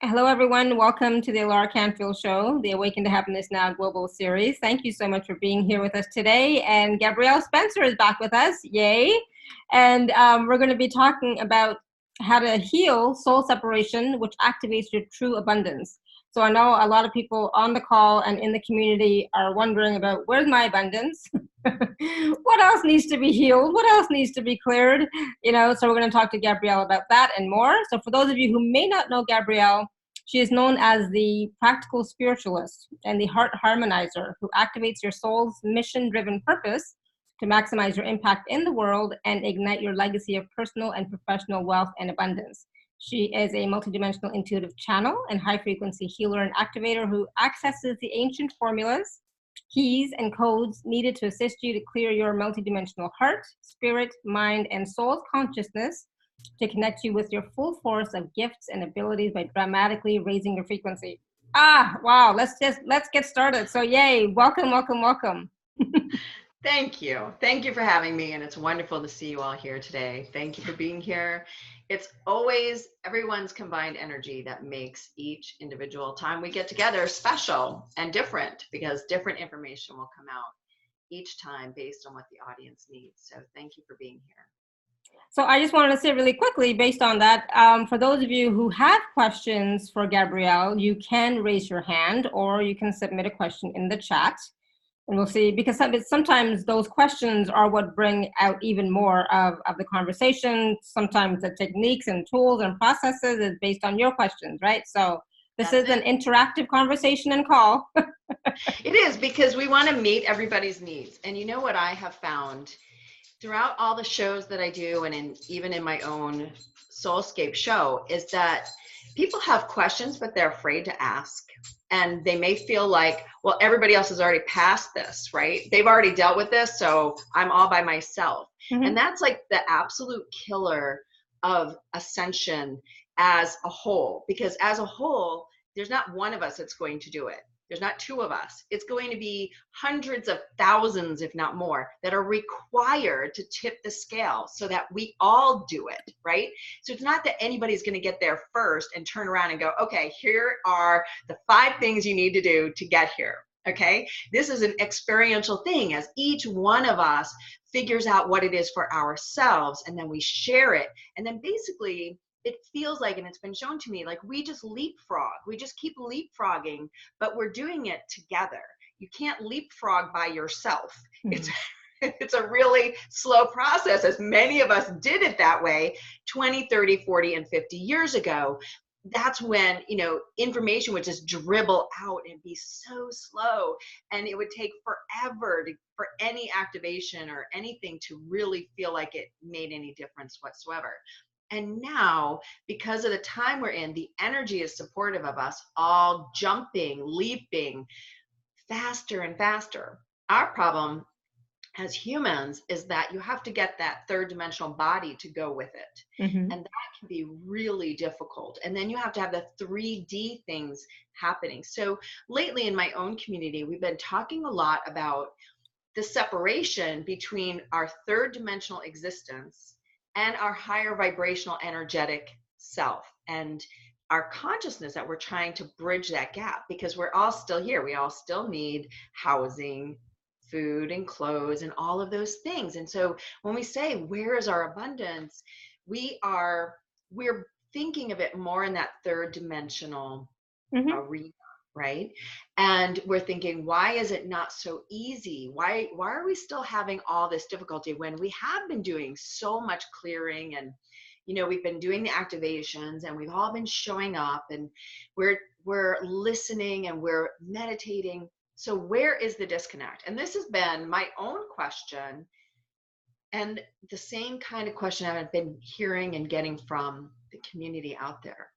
Hello, everyone. Welcome to the Laura Canfield Show, the Awaken to Happiness Now Global Series. Thank you so much for being here with us today. And Gabrielle Spencer is back with us. Yay. And we're going to be talking about how to heal soul separation, which activates your true abundance. So I know a lot of people on the call and in the community are wondering about where's my abundance? What else needs to be healed? What else needs to be cleared? So we're going to talk to Gabrielle about that and more. So for those of you who may not know Gabrielle, she is known as the practical spiritualist and the heart harmonizer who activates your soul's mission-driven purpose to maximize your impact in the world and ignite your legacy of personal and professional wealth and abundance. She is a multidimensional intuitive channel and high-frequency healer and activator who accesses the ancient formulas, keys, and codes needed to assist you to clear your multidimensional heart, spirit, mind, and soul consciousness to connect you with your full force of gifts and abilities by dramatically raising your frequency. Wow, let's get started. So yay, welcome. Thank you. Thank you for having me, and it's wonderful to see you all here today. Thank you for being here. It's always everyone's combined energy that makes each individual time we get together special and different, because different information will come out each time based on what the audience needs. So thank you for being here. So I just wanted to say really quickly, based on that, for those of you who have questions for Gabrielle, you can raise your hand or you can submit a question in the chat. And we'll see, because sometimes those questions are what bring out even more of the conversation. Sometimes the techniques and tools and processes is based on your questions, right? So this is an interactive conversation and call. It is, because we want to meet everybody's needs. And you know what I have found throughout all the shows that I do, and even in my own Soulscape show, is that people have questions, but they're afraid to ask. And they may feel like, well, everybody else has already passed this, right? They've already dealt with this, so I'm all by myself. Mm-hmm. And that's like the absolute killer of ascension as a whole, because as a whole, there's not one of us that's going to do it. There's not two of us. It's going to be hundreds of thousands, if not more, that are required to tip the scale so that we all do it, right? So it's not that anybody's going to get there first and turn around and go, okay, here are the 5 things you need to do to get here, okay? This is an experiential thing as each one of us figures out what it is for ourselves, and then we share it. And then basically, it feels like, and it's been shown to me, like we just leapfrog. We just keep leapfrogging, but we're doing it together. You can't leapfrog by yourself. Mm-hmm. It's a really slow process, as many of us did it that way 20, 30, 40, and 50 years ago. That's when, information would just dribble out and be so slow, and it would take forever for any activation or anything to really feel like it made any difference whatsoever. And now, because of the time we're in, the energy is supportive of us all jumping, leaping faster and faster. Our problem as humans is that you have to get that 3rd dimensional body to go with it. Mm-hmm. And that can be really difficult. And then you have to have the 3D things happening. So lately in my own community, we've been talking a lot about the separation between our 3rd dimensional existence and our higher vibrational energetic self, and our consciousness, that we're trying to bridge that gap, because we're all still here. We all still need housing, food, and clothes, and all of those things. And so when we say, where is our abundance, we're thinking of it more in that 3rd dimensional mm-hmm. arena, right? And we're thinking, why is it not so easy? Why are we still having all this difficulty when we have been doing so much clearing, and we've been doing the activations, and we've all been showing up, and we're listening, and we're meditating. So where is the disconnect? And this has been my own question, and the same kind of question I've been hearing and getting from the community out there.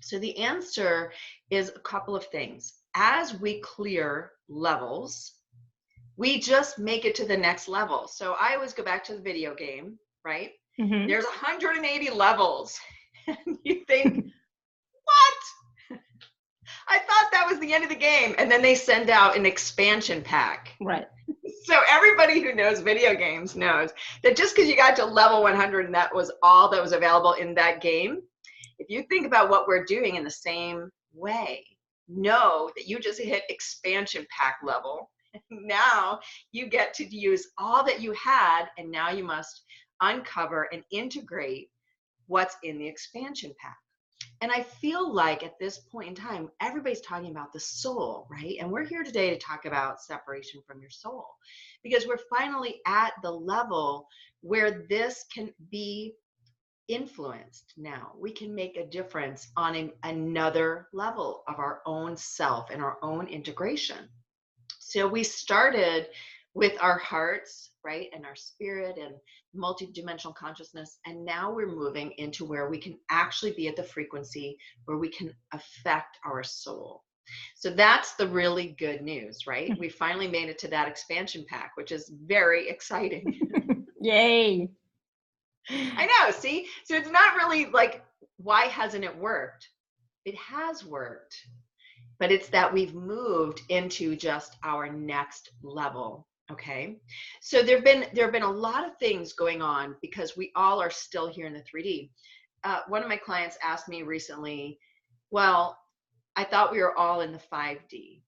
So the answer is a couple of things. As we clear levels, we just make it to the next level. So I always go back to the video game, right? Mm-hmm. There's 180 levels. And you think, what? I thought that was the end of the game. And then they send out an expansion pack. Right. So everybody who knows video games knows that just because you got to level 100 and that was all that was available in that game, if you think about what we're doing in the same way, know that you just hit expansion pack level. Now you get to use all that you had, and now you must uncover and integrate what's in the expansion pack. And I feel like at this point in time, everybody's talking about the soul, right? And we're here today to talk about separation from your soul, because we're finally at the level where this can be influenced. Now we can make a difference on another level of our own self and our own integration. So we started with our hearts, right, and our spirit and multidimensional consciousness, and now we're moving into where we can actually be at the frequency where we can affect our soul. So that's the really good news, right? We finally made it to that expansion pack, which is very exciting. Yay. I know, see? So it's not really like, why hasn't it worked? It has worked, but it's that we've moved into just our next level. Okay. So there have been a lot of things going on because we all are still here in the 3D. One of my clients asked me recently, well, I thought we were all in the 5D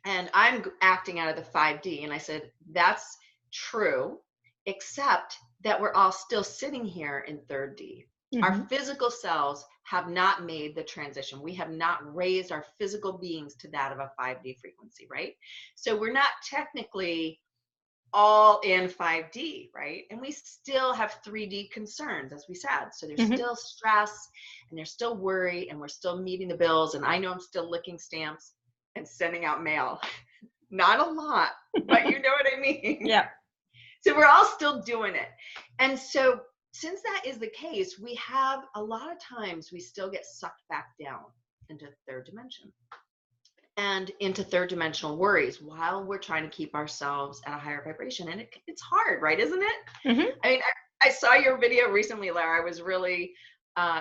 and I'm acting out of the 5D. And I said, that's true, except that we're all still sitting here in 3D. Our physical selves have not made the transition. We have not raised our physical beings to that of a 5D frequency, right? So we're not technically all in 5D, right? And we still have 3D concerns, as we said. So there's still stress and there's still worry and we're still meeting the bills. And I know I'm still licking stamps and sending out mail. Not a lot, but you know what I mean? Yeah. So we're all still doing it. And so since that is the case, we have a lot of times we still get sucked back down into third dimension and into third dimensional worries while we're trying to keep ourselves at a higher vibration. And it's hard, right? Isn't it? I mean, I saw your video recently, Lara. I was really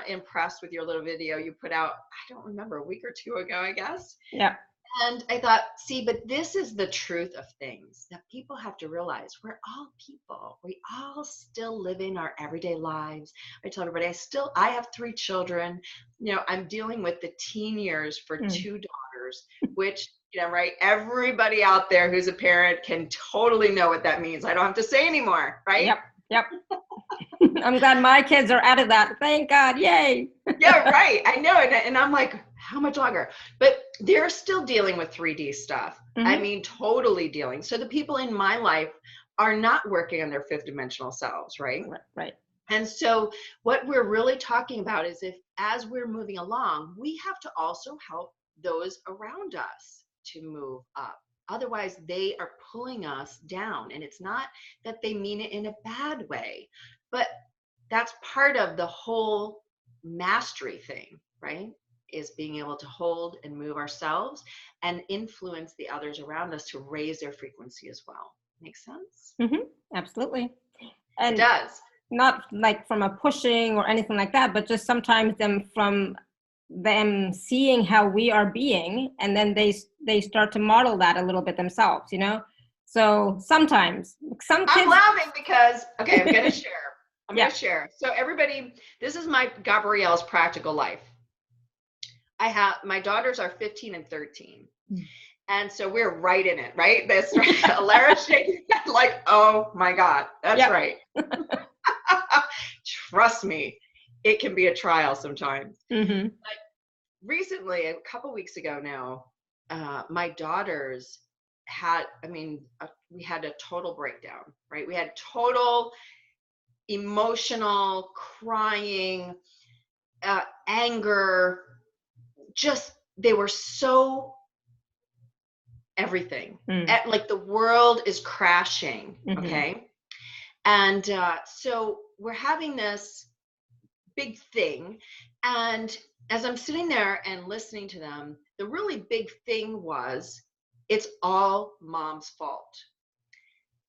impressed with your little video you put out, I don't remember, a week or two ago, I guess. Yeah. And I thought, see, but this is the truth of things that people have to realize. We're all people. We all still live in our everyday lives. I tell everybody, I have 3 children. You know, I'm dealing with the teen years for 2 daughters, which, you know, right, everybody out there who's a parent can totally know what that means. I don't have to say anymore, right? Yep. I'm glad my kids are out of that. Thank God. Yay. Yeah, right. I know. And I'm like, how much longer? But they're still dealing with 3D stuff. I mean, totally dealing. So the people in my life are not working on their 5th dimensional selves, right? Right. And so what we're really talking about is as we're moving along, we have to also help those around us to move up. Otherwise, they are pulling us down. And it's not that they mean it in a bad way, but that's part of the whole mastery thing, right? Is being able to hold and move ourselves and influence the others around us to raise their frequency as well. Make sense? Absolutely. And it does. Not like from a pushing or anything like that, but just sometimes from them seeing how we are being, and then they start to model that a little bit themselves, you know? So sometimes some kids... I'm laughing because, okay, I'm going to share. I'm going to share. So everybody, this is my Gabrielle's practical life. My daughters are 15 and 13. And so we're right in it, right? That's right. Lara's shaking like, oh my God, that's right. Trust me, it can be a trial sometimes. Like recently, a couple weeks ago now, my daughters we had a total breakdown, right? We had total emotional crying, anger, just, they were so everything. Like the world is crashing, okay? And so we're having this big thing. And as I'm sitting there and listening to them, the really big thing was, it's all mom's fault.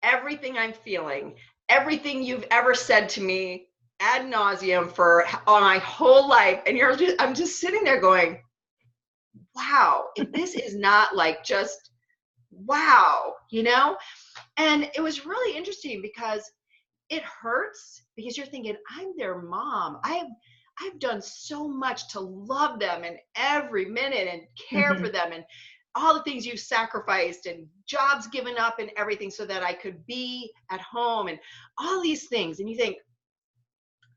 Everything I'm feeling, everything you've ever said to me ad nauseum for all my whole life. And I'm just sitting there going, wow, if this is not like just wow, you know? And it was really interesting because it hurts, because you're thinking, I'm their mom. I've done so much to love them in every minute and care for Mhm. them, and all the things you've sacrificed and jobs given up and everything so that I could be at home and all these things. And you think,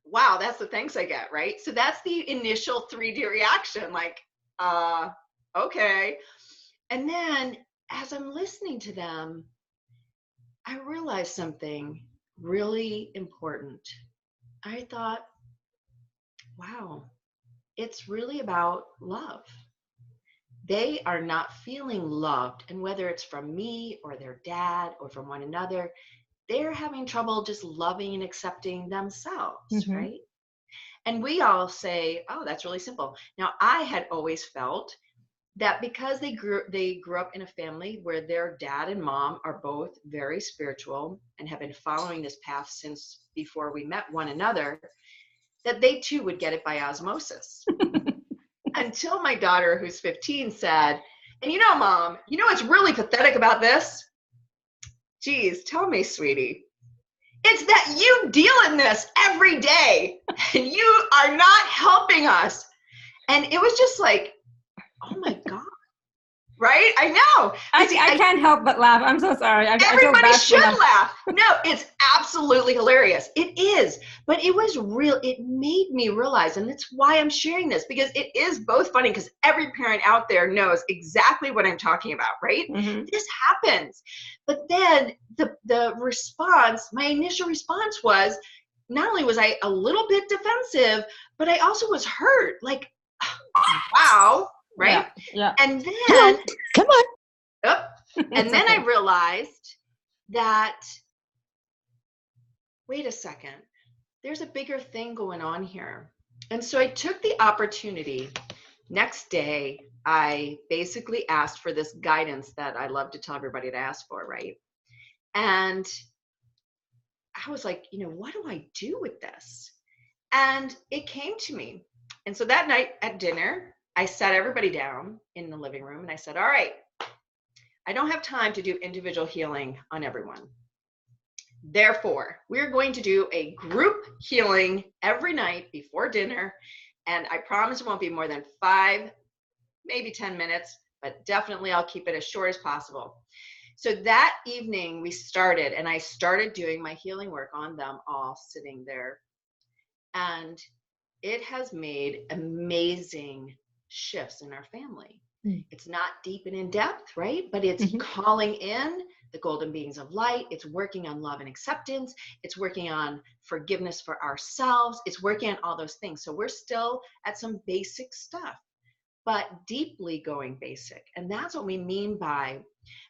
wow, that's the thanks I get, right? So that's the initial 3D reaction, like, uh, okay. And then as I'm listening to them, I realized something really important. I thought, wow, it's really about love. They are not feeling loved. And whether it's from me or their dad or from one another, they're having trouble just loving and accepting themselves, Mhm. right? And we all say, oh, that's really simple. Now, I had always felt that because they grew up in a family where their dad and mom are both very spiritual and have been following this path since before we met one another, that they too would get it by osmosis. Until my daughter, who's 15, said, and mom, what's really pathetic about this? Geez, tell me, sweetie. It's that you deal in this every day and you are not helping us. And it was just like, oh my God. Right? I know. But see, I can't help but laugh. I'm so sorry. I feel everybody bad for should them. laugh. No, it's absolutely hilarious. It is. But it was real. It made me realize, and that's why I'm sharing this, because it is both funny, because every parent out there knows exactly what I'm talking about, right? Mhm. This happens. But then the response, my initial response was, not only was I a little bit defensive, but I also was hurt. Like, wow, right? Yeah. Yeah. And Come on, then, come on. oh, and It's then okay. I realized that, wait a second, there's a bigger thing going on here. And so I took the opportunity. Next day, I basically asked for this guidance that I love to tell everybody to ask for, right? And I was like, what do I do with this? And it came to me. And so that night at dinner, I sat everybody down in the living room and I said, all right, I don't have time to do individual healing on everyone. Therefore, we're going to do a group healing every night before dinner. And I promise it won't be more than 5, maybe 10 minutes, but definitely I'll keep it as short as possible. So that evening we started, and I started doing my healing work on them all sitting there. And it has made amazing shifts in our family. It's not deep and in depth, right? But it's Mhm. calling in the golden beings of light. It's working on love and acceptance. It's working on forgiveness for ourselves. It's working on all those things. So we're still at some basic stuff, but deeply going basic. And that's what we mean by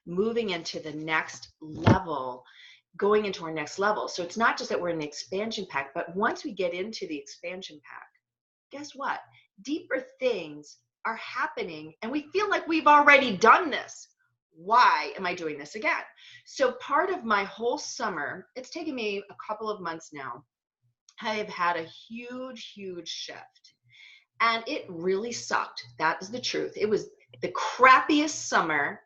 moving into the next level, going into our next level. So it's not just that we're in the expansion pack, but once we get into the expansion pack, guess what? Deeper things are happening and we feel like we've already done this. Why am I doing this again? So part of my whole summer, it's taken me a couple of months now, I have had a huge, huge shift. And it really sucked. That is the truth. It was the crappiest summer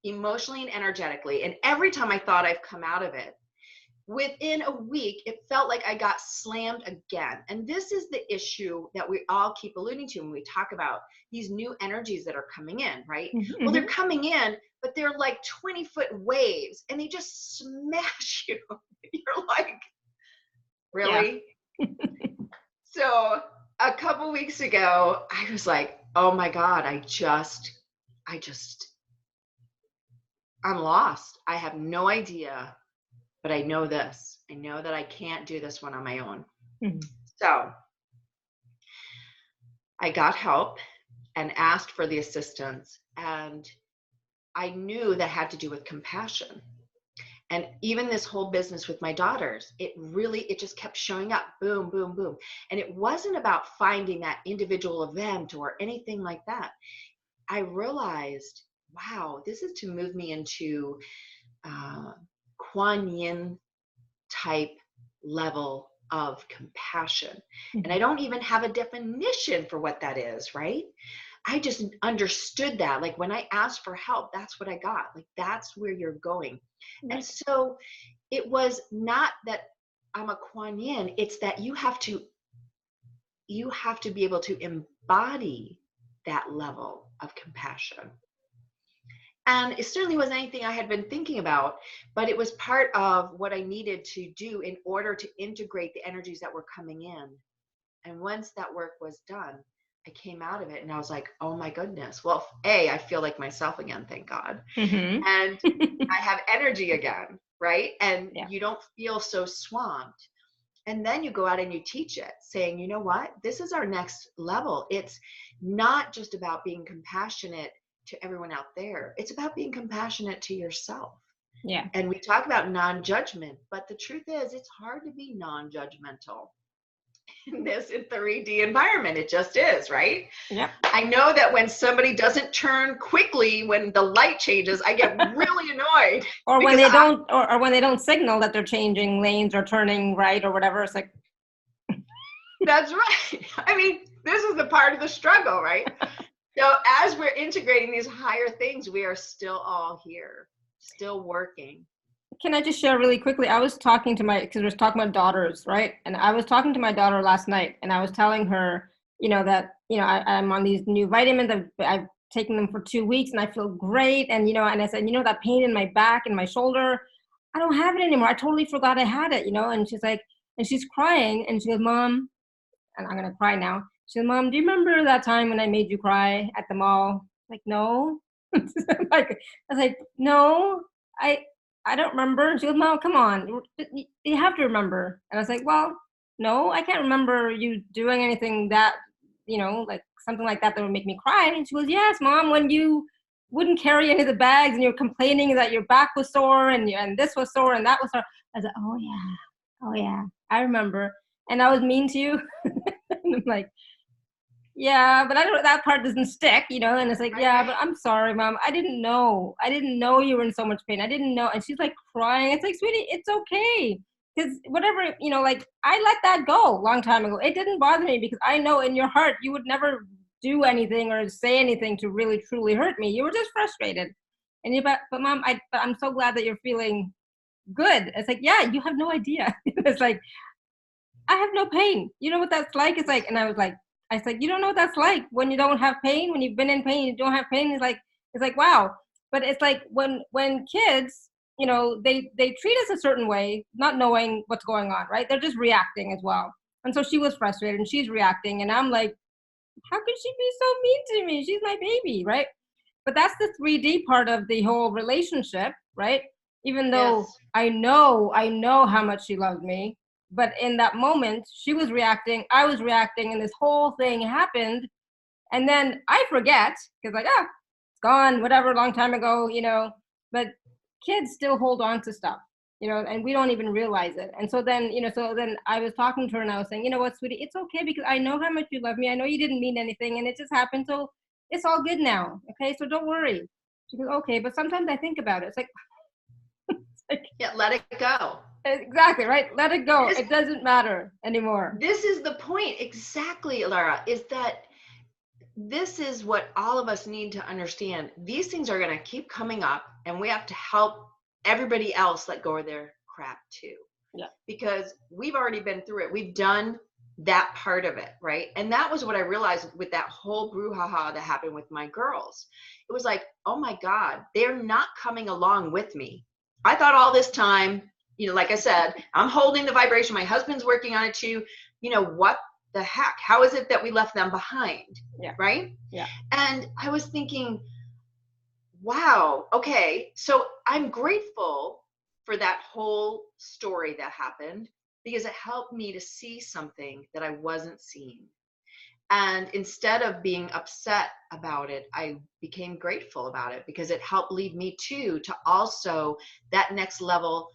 emotionally and energetically. And every time I thought I've come out of it, within a week, it felt like I got slammed again. And this is the issue that we all keep alluding to when we talk about these new energies that are coming in, right? Mhm. Well, they're coming in, but they're like 20-foot waves and they just smash you. You're like, Yeah. really? So a couple weeks ago, I was like, oh my God, I'm lost. I have no idea, but I know this. I know that I can't do this one on my own. Mhm. So I got help and asked for the assistance. And I knew that had to do with compassion. And even this whole business with my daughters, it just kept showing up, boom, boom, boom. And it wasn't about finding that individual event or anything like that. I realized, wow, this is to move me into Kuan Yin type level of compassion. And I don't even have a definition for what that is, right? I just understood that. Like when I asked for help, that's what I got. Like that's where you're going. Right. And so it was not that I'm a Kuan Yin, it's that you have to you have to be able to embody that level of compassion. And it certainly wasn't anything I had been thinking about, but it was part of what I needed to do in order to integrate the energies that were coming in. And once that work was done, I came out of it and I was like, oh my goodness. Well, I feel like myself again, thank God. Mm-hmm. And I have energy again, right? And Yeah. you don't feel so swamped. And then you go out and you teach it, saying, you know what? This is our next level. It's not just about being compassionate to everyone out there. It's about being compassionate to yourself. Yeah. And we talk about non-judgment, but the truth is it's hard to be non-judgmental in this 3D environment. It just is, right? Yep. I know that when somebody doesn't turn quickly when the light changes, I get really annoyed. Or when they don't, or when they don't signal that they're changing lanes or turning right or whatever. It's like, that's right. I mean, this is the part of the struggle, right? So as we're integrating these higher things, we are still all here, still working. can I just share really quickly? I was talking to because we were talking about daughters, right? And I was talking to my daughter last night, and I was telling her, that, I'm on these new vitamins. I've taken them for 2 weeks, and I feel great. And, and I said, that pain in my back and my shoulder, I don't have it anymore. I totally forgot I had it, And she's like, and she's crying, and she goes, Mom, and I'm gonna cry now. She said, Mom, do you remember that time when I made you cry at the mall? Like, no. I was like, no, I don't remember. And she goes, Mom, come on, you have to remember. And I was like, well, no, I can't remember you doing anything that, like something like that would make me cry. And she goes, yes, Mom, when you wouldn't carry any of the bags and you're complaining that your back was sore and this was sore and that was sore. I was like, oh yeah, I remember. And I was mean to you. And I'm like, yeah, but I don't, that part doesn't stick, and it's like, yeah, but I'm sorry, Mom. I didn't know you were in so much pain. I didn't know. And she's like crying. It's like, sweetie, it's okay. Because whatever, like I let that go a long time ago. It didn't bother me because I know in your heart, you would never do anything or say anything to really, truly hurt me. You were just frustrated. And but Mom, I'm so glad that you're feeling good. It's like, yeah, you have no idea. It's like, I have no pain. You know what that's like? It's like, and I said, you don't know what that's like when you don't have pain, when you've been in pain, you don't have pain. It's like, wow. But it's like when kids, they treat us a certain way, not knowing what's going on, right? They're just reacting as well. And so she was frustrated and she's reacting. And I'm like, how could she be so mean to me? She's my baby, right? But that's the 3D part of the whole relationship, right? Even though Yes. I know how much she loves me, but in that moment, she was reacting, I was reacting, and this whole thing happened. And then I forget, because like, it's gone, whatever, long time ago, but kids still hold on to stuff, and we don't even realize it. And so then, so then I was talking to her and I was saying, you know what, sweetie, it's okay because I know how much you love me. I know you didn't mean anything and it just happened. So it's all good now. Okay. So don't worry. She goes, okay. But sometimes I think about it. It's like, Yeah, let it go. Exactly, right? Let it go. It doesn't matter anymore. This is the point. Exactly, Lara, is that this is what all of us need to understand. These things are going to keep coming up, and we have to help everybody else let go of their crap too. Yeah. Because we've already been through it. We've done that part of it, right? And that was what I realized with that whole brouhaha that happened with my girls. It was like, oh my God, they're not coming along with me. I thought all this time, like I said, I'm holding the vibration. My husband's working on it too. What the heck? How is it that we left them behind? Yeah. Right? Yeah. And I was thinking, wow, okay. So I'm grateful for that whole story that happened because it helped me to see something that I wasn't seeing. And instead of being upset about it, I became grateful about it because it helped lead me to also that next level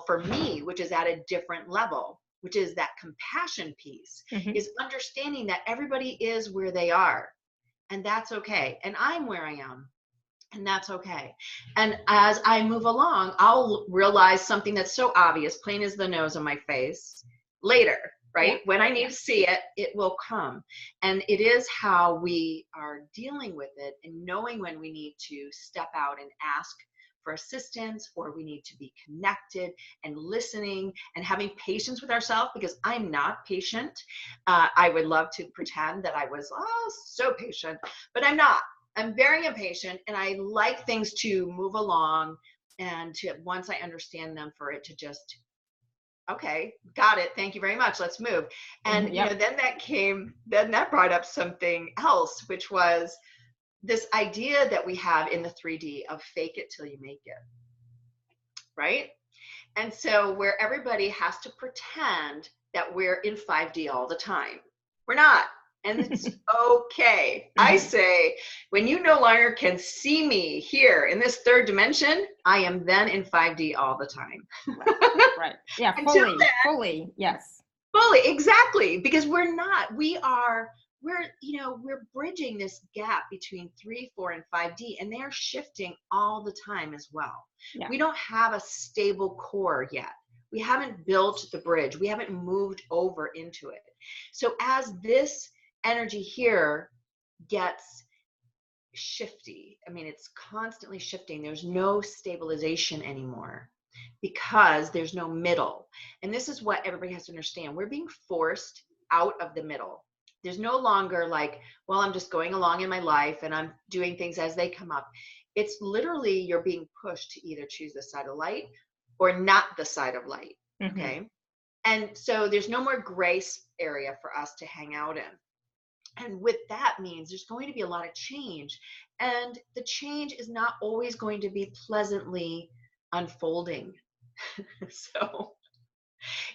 for me, which is at a different level, which is that compassion piece, is understanding that everybody is where they are and that's okay. And I'm where I am. And that's okay. And as I move along, I'll realize something that's so obvious, plain as the nose on my face, later. Right? Yeah. When I need to see it, it will come. And it is how we are dealing with it and knowing when we need to step out and ask for assistance, or we need to be connected and listening and having patience with ourselves, because I'm not patient. I would love to pretend that I was so patient, but I'm not. I'm very impatient, and I like things to move along, and to, once I understand them, for it to just, okay, got it, thank you very much, let's move. And Yep. then that brought up something else, which was this idea that we have in the 3D of fake it till you make it, right? And so where everybody has to pretend that we're in 5D all the time. We're not. And it's okay. I say, when you no longer can see me here in this third dimension, I am then in 5D all the time. Right. Yeah, Until fully, yes. fully, exactly. Because we're bridging this gap between 3, 4, and 5D, and they are shifting all the time as well. Yeah. We don't have a stable core yet. We haven't built the bridge. We haven't moved over into it. So as this energy here gets shifty, I mean, it's constantly shifting. There's no stabilization anymore because there's no middle. And this is what everybody has to understand. We're being forced out of the middle. There's no longer like, well, I'm just going along in my life and I'm doing things as they come up. It's literally you're being pushed to either choose the side of light or not the side of light. Okay. And so there's no more grace area for us to hang out in. And with that means there's going to be a lot of change. And the change is not always going to be pleasantly unfolding. So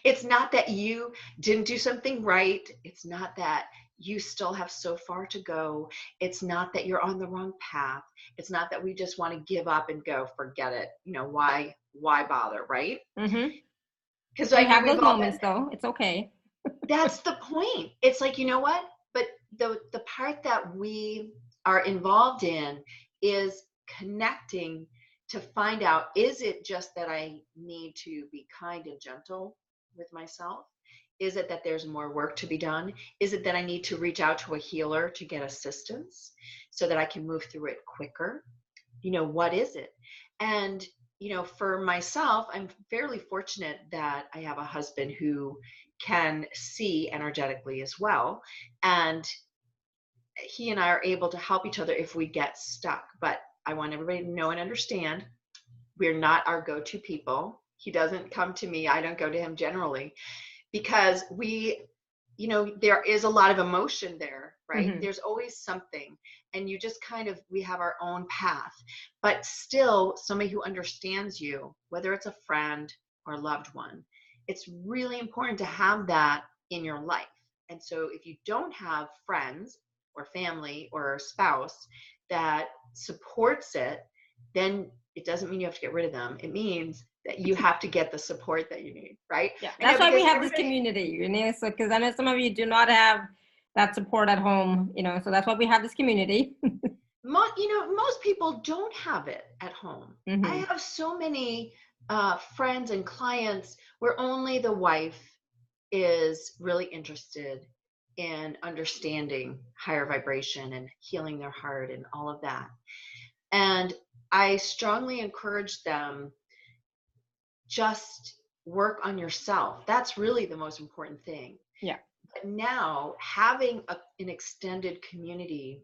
it's not that you didn't do something right. It's not that you still have so far to go. It's not that you're on the wrong path. It's not that we just want to give up and go, forget it. Why bother, right? Because we have those moments though. It's okay. That's the point. It's like, you know what? But the part that we are involved in is connecting to find out, is it just that I need to be kind and gentle with myself? Is it that there's more work to be done? Is it that I need to reach out to a healer to get assistance so that I can move through it quicker? What is it? And, for myself, I'm fairly fortunate that I have a husband who can see energetically as well. And he and I are able to help each other if we get stuck. But I want everybody to know and understand, we're not our go-to people. He doesn't come to me. I don't go to him generally, because there is a lot of emotion there, right? There's always something, and you just we have our own path, but still somebody who understands you, whether it's a friend or a loved one. It's really important to have that in your life. And so if you don't have friends or family or a spouse that supports it, then it doesn't mean you have to get rid of them. It means that you have to get the support that you need, right? Yeah, that's why we have this community, so because I know some of you do not have that support at home, so that's why we have this community. Most people don't have it at home. I have so many friends and clients where only the wife is really interested in understanding higher vibration and healing their heart and all of that. And I strongly encourage them, just work on yourself. That's really the most important thing. Yeah. But now having an extended community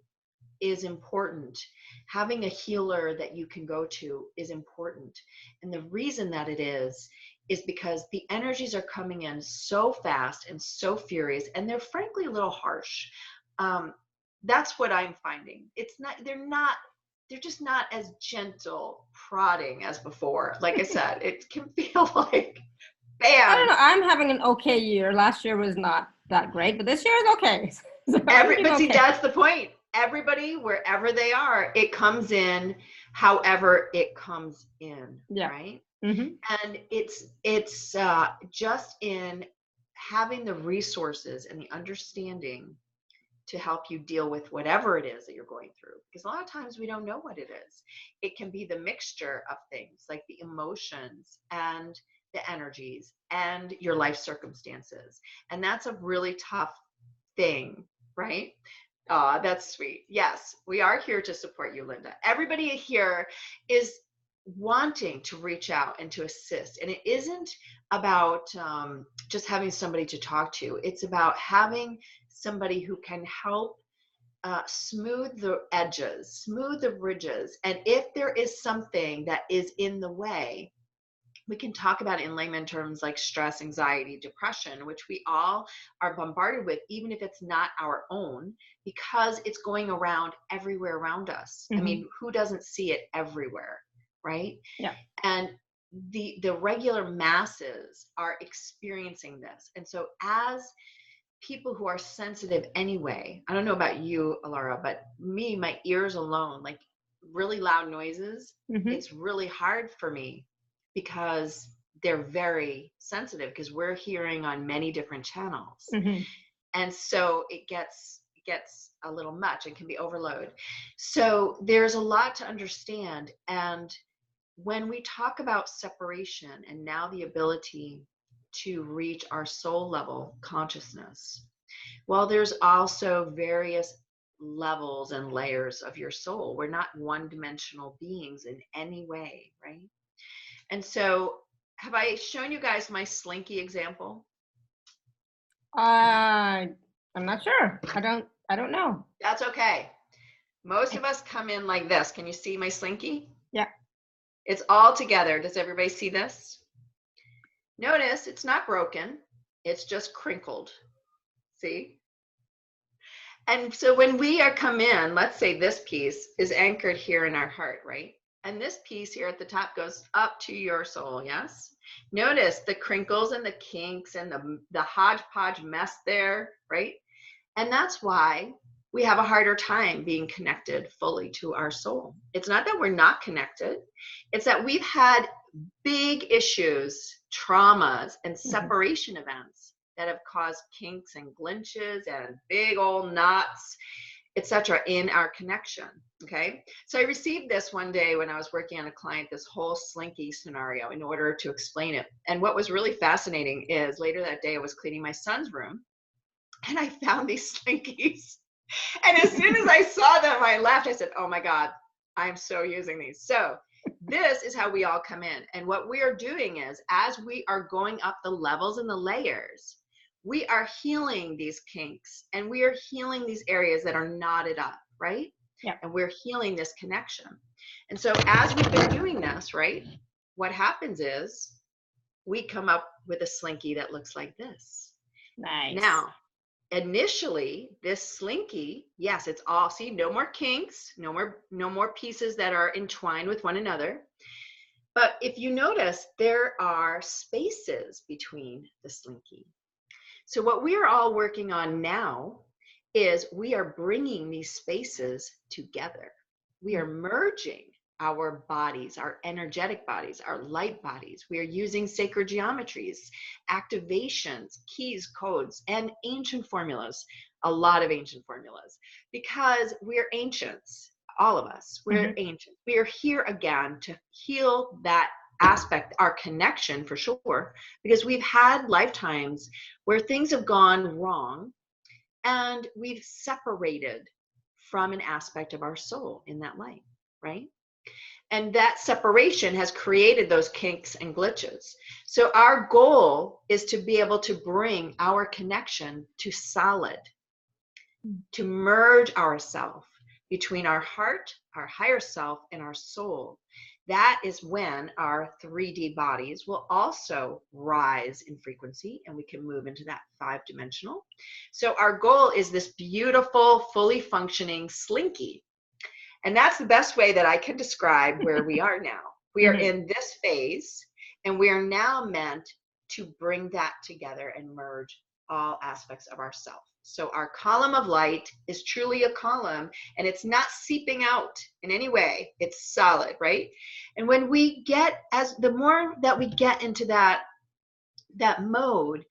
is important. Having a healer that you can go to is important. And the reason that it is because the energies are coming in so fast and so furious, and they're frankly a little harsh. That's what I'm finding. They're just not as gentle prodding as before. Like I said, it can feel like, bam. I don't know. I'm having an okay year. Last year was not that great, but this year is okay. So see, that's the point. Everybody, wherever they are, it comes in however it comes in, right? And it's just in having the resources and the understanding to help you deal with whatever it is that you're going through. Because a lot of times we don't know what it is. It can be the mixture of things, like the emotions and the energies and your life circumstances. And that's a really tough thing, right? That's sweet. Yes, we are here to support you, Linda. Everybody here is wanting to reach out and to assist. And it isn't about just having somebody to talk to. It's about having somebody who can help smooth the edges, smooth the ridges. And if there is something that is in the way, we can talk about it in layman terms like stress, anxiety, depression, which we all are bombarded with, even if it's not our own, because it's going around everywhere around us. I mean, who doesn't see it everywhere, right? Yeah. And the regular masses are experiencing this. And so as people who are sensitive anyway, I don't know about you, Alara, but me, my ears alone, like really loud noises, it's really hard for me because they're very sensitive because we're hearing on many different channels. And so it gets a little much and can be overload. So there's a lot to understand. And when we talk about separation and now the ability to reach our soul level consciousness, well, there's also various levels and layers of your soul. We're not one-dimensional beings in any way, right? And so have I shown you guys my slinky example? I'm not sure. I don't know. That's okay. Most of us come in like this. Can you see my slinky? Yeah. It's all together. Does everybody see this? Notice it's not broken. It's just crinkled. See? And so when we are come in, let's say this piece is anchored here in our heart, right? And this piece here at the top goes up to your soul, yes? Notice the crinkles and the kinks and the hodgepodge mess there, right? And that's why we have a harder time being connected fully to our soul. It's not that we're not connected. It's that we've had big issues, traumas, and separation events that have caused kinks and glinches and big old knots, etc., in our connection. Okay, so I received this one day when I was working on a client, this whole slinky scenario in order to explain it. And what was really fascinating is later that day I was cleaning my son's room and I found these slinkies. And as soon as I saw them, I laughed. I said, oh my God, I'm so using these. So this is how we all come in. And what we are doing is, as we are going up the levels and the layers, we are healing these kinks and we are healing these areas that are knotted up, right? Yeah. And we're healing this connection. And so as we've been doing this, right, what happens is we come up with a slinky that looks like this. Nice. Now, initially, this slinky, yes, it's all, see, no more kinks, no more pieces that are entwined with one another. But if you notice, there are spaces between the slinky. So what we are all working on now is we are bringing these spaces together. We are merging our bodies, our energetic bodies, our light bodies. We are using sacred geometries, activations, keys, codes, and ancient formulas, a lot of ancient formulas, because we're ancients, all of us, we're ancient. We are here again to heal that aspect, our connection for sure, because we've had lifetimes where things have gone wrong and we've separated from an aspect of our soul in that life, right? And that separation has created those kinks and glitches. So our goal is to be able to bring our connection to solid, to merge ourself between our heart, our higher self, and our soul. That is when our 3D bodies will also rise in frequency and we can move into that 5-dimensional. So our goal is this beautiful, fully functioning slinky. And that's the best way that I can describe where we are now. We are in this phase and we are now meant to bring that together and merge all aspects of ourself. So our column of light is truly a column and it's not seeping out in any way. It's solid, right? And when we get, the more that we get into that mode,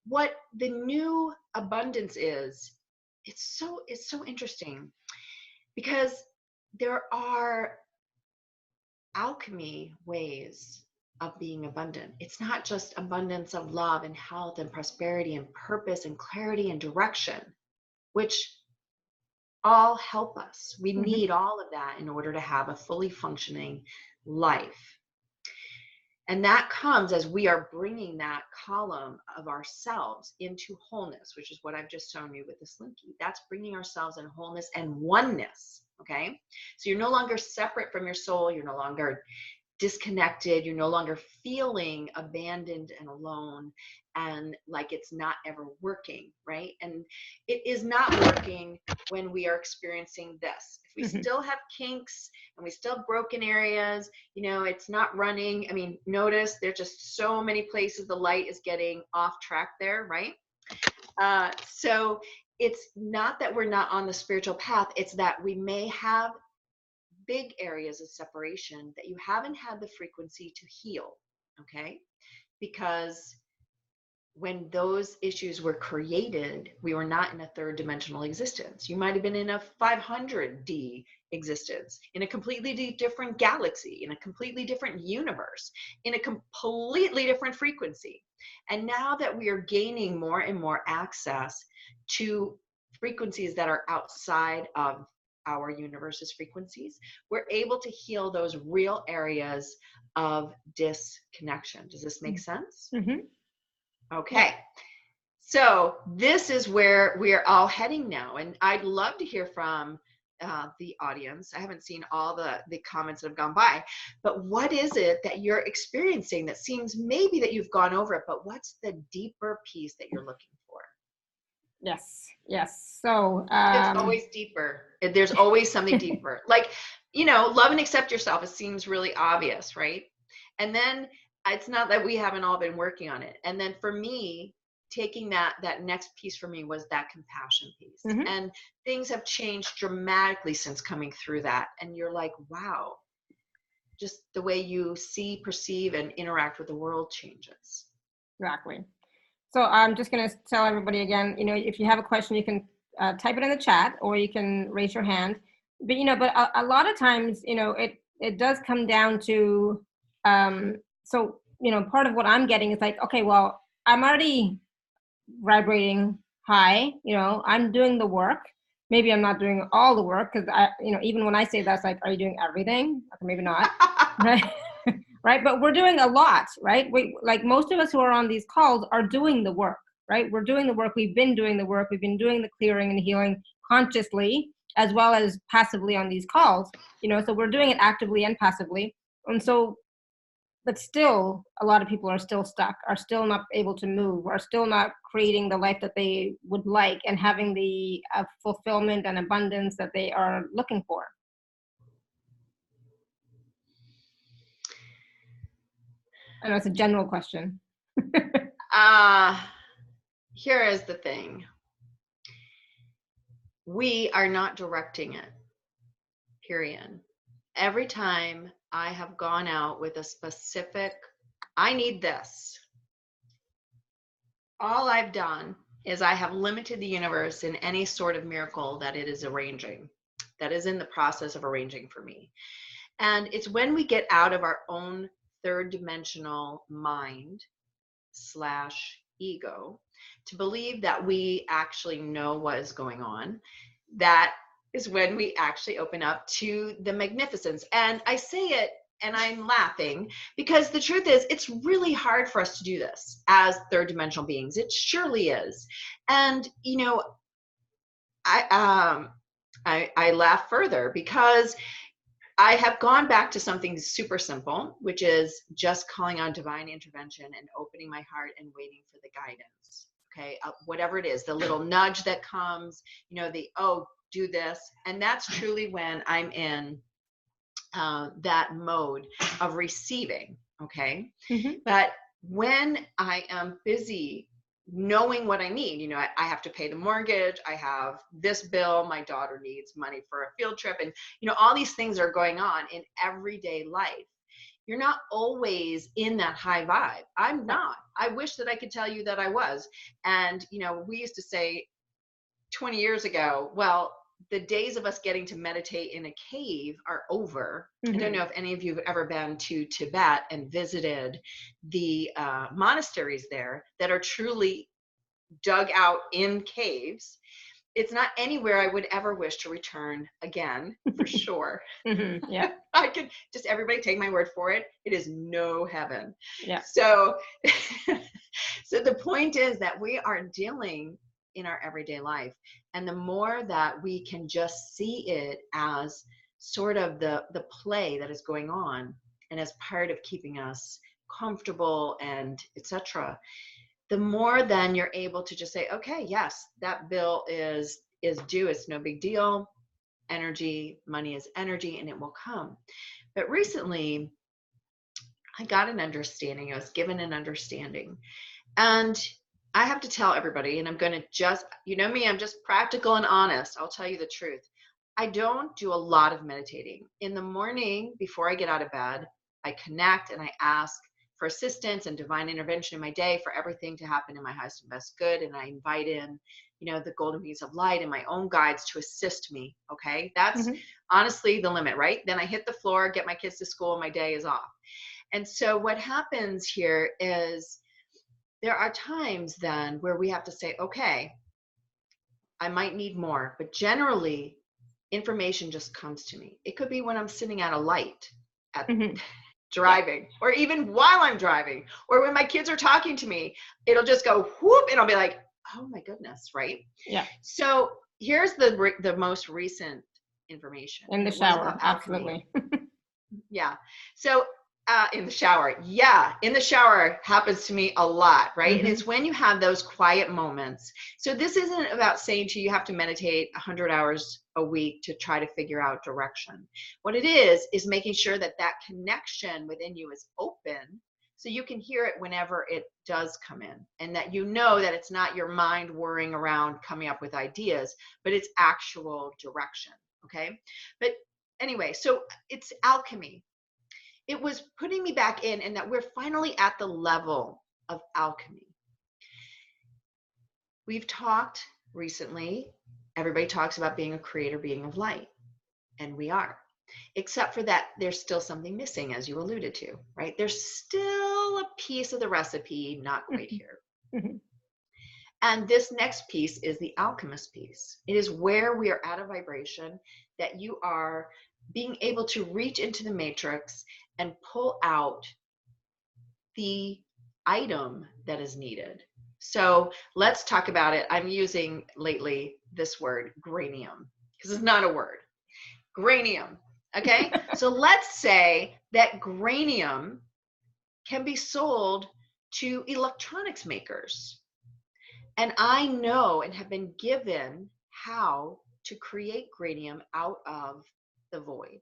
what the new abundance is, it's so interesting because there are alchemy ways of being abundant. It's not just abundance of love and health and prosperity and purpose and clarity and direction, which all help us. We Mm-hmm. need all of that in order to have a fully functioning life. And that comes as we are bringing that column of ourselves into wholeness, which is what I've just shown you with the slinky. That's bringing ourselves in wholeness and oneness. Okay. So you're no longer separate from your soul. You're no longer disconnected. You're no longer feeling abandoned and alone and like it's not ever working, right? And it is not working when we are experiencing this. If we Mm-hmm. still have kinks and we still have broken areas, it's not running. I mean, notice there's just so many places the light is getting off track there, right? So it's not that we're not on the spiritual path. It's that we may have big areas of separation that you haven't had the frequency to heal, okay? Because when those issues were created, we were not in a third dimensional existence. You might have been in a 500D existence, in a completely different galaxy, in a completely different universe, in a completely different frequency. And now that we are gaining more and more access to frequencies that are outside of our universe's frequencies, we're able to heal those real areas of disconnection. Does this make sense? Mm-hmm. Okay. Yeah. So this is where we are all heading now. And I'd love to hear from the audience. I haven't seen all the comments that have gone by, but what is it that you're experiencing that seems maybe that you've gone over it, but what's the deeper piece that you're looking for? Yes. Yes. So It's always deeper. There's always something deeper. Like, love and accept yourself. It seems really obvious, right? And then it's not that we haven't all been working on it. And then for me, taking that next piece for me was that compassion piece. mm-hmm. And things have changed dramatically since coming through that. And you're like, wow, just the way you see, perceive, and interact with the world changes. Exactly. So I'm just going to tell everybody again, if you have a question, you can type it in the chat or you can raise your hand. But, but a lot of times, it does come down to, so, part of what I'm getting is like, okay, well, I'm already vibrating high, I'm doing the work. Maybe I'm not doing all the work because even when I say that's like, are you doing everything? Okay, maybe not. Right. Right. But we're doing a lot, right? Like most of us who are on these calls are doing the work, right? We're doing the work. We've been doing the work. We've been doing the clearing and healing consciously as well as passively on these calls, so we're doing it actively and passively. And so, but still, a lot of people are still stuck, are still not able to move, are still not creating the life that they would like and having the fulfillment and abundance that they are looking for. I know it's a general question. Here is the thing. We are not directing it, period. Every time I have gone out with a specific, I need this, all I've done is I have limited the universe in any sort of miracle that it is arranging, that is in the process of arranging for me. And it's when we get out of our own third dimensional mind / ego to believe that we actually know what is going on, that is when we actually open up to the magnificence. And I say it and I'm laughing because the truth is it's really hard for us to do this as third dimensional beings. It surely is. And I laugh further because I have gone back to something super simple, which is just calling on divine intervention and opening my heart and waiting for the guidance. Okay, whatever it is, the little nudge that comes, do this. And that's truly when I'm in that mode of receiving. Okay. Mm-hmm. But when I am busy knowing what I need, I have to pay the mortgage, I have this bill, my daughter needs money for a field trip, and all these things are going on in everyday life. You're not always in that high vibe. I'm not. I wish that I could tell you that I was. And we used to say 20 years ago, well, the days of us getting to meditate in a cave are over. Mm-hmm. I don't know if any of you have ever been to Tibet and visited the monasteries there that are truly dug out in caves. it's not anywhere I would ever wish to return again, for sure. Yeah. I could just, everybody take my word for it. It is no heaven. Yeah. So, so the point is that we are dealing in our everyday life. And the more that we can just see it as sort of the play that is going on and as part of keeping us comfortable and etc., the more then you're able to just say, okay, yes, that bill is due. It's no big deal. Energy, money is energy, and it will come. But recently, I got an understanding. I was given an understanding. And I have to tell everybody, and I'm going to just, you know me, I'm just practical and honest. I'll tell you the truth. I don't do a lot of meditating. In the morning, before I get out of bed, I connect and I ask for assistance and divine intervention in my day for everything to happen in my highest and best good. And I invite in, you know, the golden beings of light and my own guides to assist me. Okay. That's honestly the limit, right? Then I hit the floor, get my kids to school, and my day is off. And so what happens here is there are times then where we have to say, okay, I might need more, but generally information just comes to me. It could be when I'm sitting at a light at driving, or even while I'm driving, or when my kids are talking to me, it'll just go whoop, and I'll be like, oh my goodness, right? Yeah. So here's the most recent information. In the shower, absolutely. Yeah. So in the shower, yeah, in the shower happens to me a lot, right? And it's when you have those quiet moments. So this isn't about saying to you, you have to meditate 100 hours a week to try to figure out direction. What it is making sure that that connection within you is open, so you can hear it whenever it does come in, and that you know that it's not your mind worrying around coming up with ideas, but it's actual direction. Okay. But anyway, so it's alchemy. It was putting me back in, and that we're finally at the level of alchemy. We've talked recently, everybody talks about being a creator being of light, and we are. Except for that, there's still something missing, as you alluded to, right? There's still a piece of the recipe not quite here. And this next piece is the alchemist piece. It is where we are at a vibration that you are being able to reach into the matrix and pull out the item that is needed. So let's talk about it. I'm using lately this word, granium, because it's not a word. Granium. Okay. So let's say that granium can be sold to electronics makers. And I know and have been given how to create granium out of the void.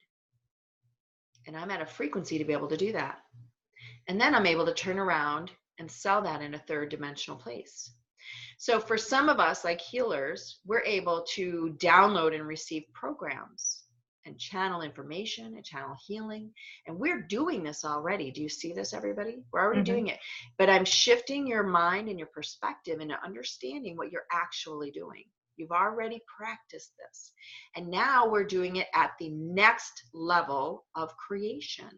And I'm at a frequency to be able to do that. And then I'm able to turn around and sell that in a third dimensional place. So for some of us, like healers, we're able to download and receive programs and channel information and channel healing. And we're doing this already. Do you see this, everybody? We're already doing it. But I'm shifting your mind and your perspective into understanding what you're actually doing. You've already practiced this. And now we're doing it at the next level of creation,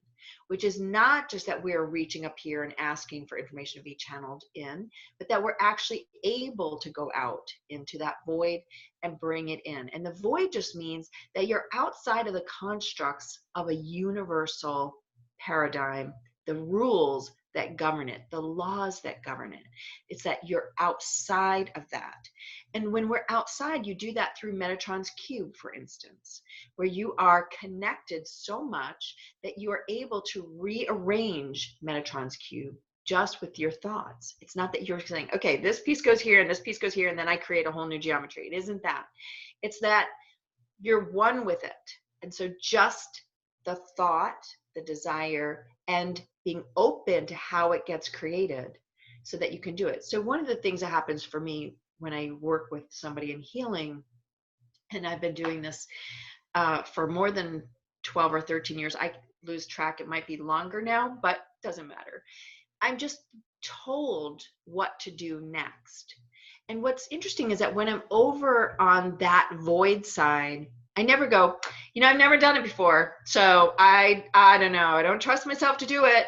which is not just that we're reaching up here and asking for information to be channeled in, but that we're actually able to go out into that void and bring it in. And the void just means that you're outside of the constructs of a universal paradigm, the rules that govern it, the laws that govern it. It's that you're outside of that. And when we're outside, you do that through Metatron's cube, for instance, where you are connected so much that you are able to rearrange Metatron's cube just with your thoughts. It's not that you're saying, okay, this piece goes here and this piece goes here, and then I create a whole new geometry. It isn't that. It's that you're one with it. And so just the thought, the desire, and being open to how it gets created so that you can do it. So one of the things that happens for me when I work with somebody in healing, and I've been doing this for more than 12 or 13 years, I lose track. It might be longer now, but doesn't matter. I'm just told what to do next. And what's interesting is that when I'm over on that void side, I never go, I've never done it before. So I don't know. I don't trust myself to do it.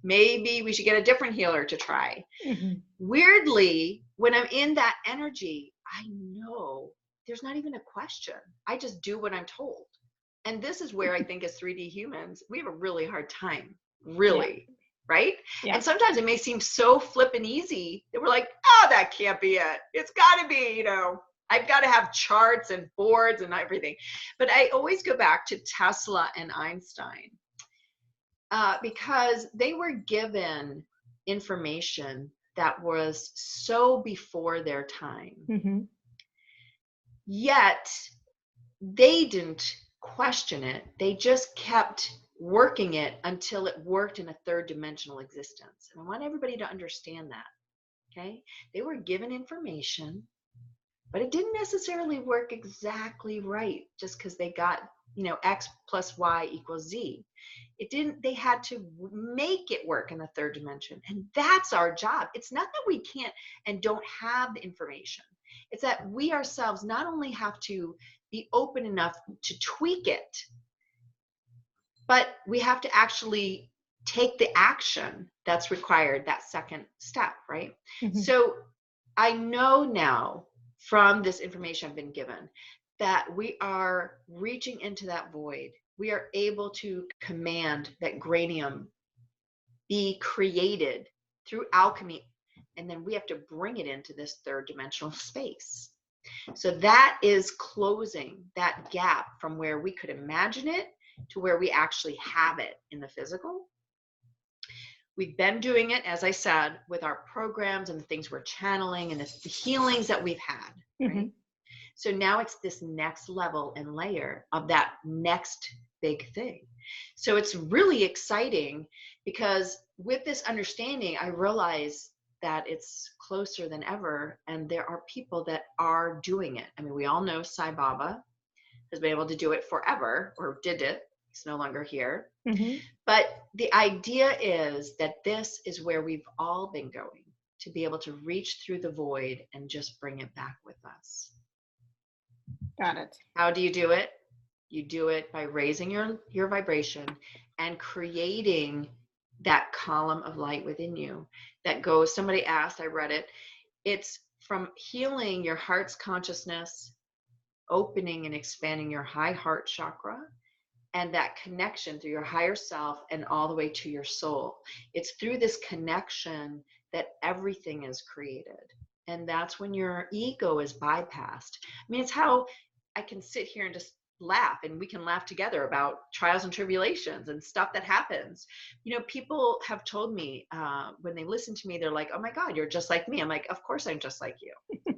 Maybe we should get a different healer to try. Weirdly, when I'm in that energy, I know there's not even a question. I just do what I'm told. And this is where I think as 3D humans, we have a really hard time, really, right? Yeah. And sometimes it may seem so flippin' easy that we're like, oh, that can't be it. It's got to be, I've got to have charts and boards and everything. But I always go back to Tesla and Einstein because they were given information that was so before their time. Mm-hmm. Yet they didn't question it. They just kept working it until it worked in a third dimensional existence. And I want everybody to understand that. Okay? They were given information, but it didn't necessarily work exactly right just because they got, X plus Y equals Z. It didn't, they had to make it work in the third dimension. And that's our job. It's not that we can't and don't have the information. It's that we ourselves not only have to be open enough to tweak it, but we have to actually take the action that's required, that second step, right? Mm-hmm. So I know now from this information I've been given that we are reaching into that void. We are able to command that granium be created through alchemy, and then we have to bring it into this third dimensional space. So that is closing that gap from where we could imagine it to where we actually have it in the physical. We've been doing it, as I said, with our programs and the things we're channeling and the healings that we've had, right? Mm-hmm. So now it's this next level and layer of that next big thing. So it's really exciting because with this understanding, I realize that it's closer than ever, and there are people that are doing it. I mean, we all know Sai Baba has been able to do it forever, or did it. He's no longer here. Mm-hmm. But the idea is that this is where we've all been going, to be able to reach through the void and just bring it back with us. Got it. How do you do it? You do it by raising your vibration and creating that column of light within you that goes, somebody asked, I read it, it's from healing your heart's consciousness, opening and expanding your high heart chakra, and that connection through your higher self and all the way to your soul. It's through this connection that everything is created. And that's when your ego is bypassed. I mean, it's how I can sit here and just laugh, and we can laugh together about trials and tribulations and stuff that happens. People have told me when they listen to me, they're like, oh my God, you're just like me. I'm like, of course I'm just like you.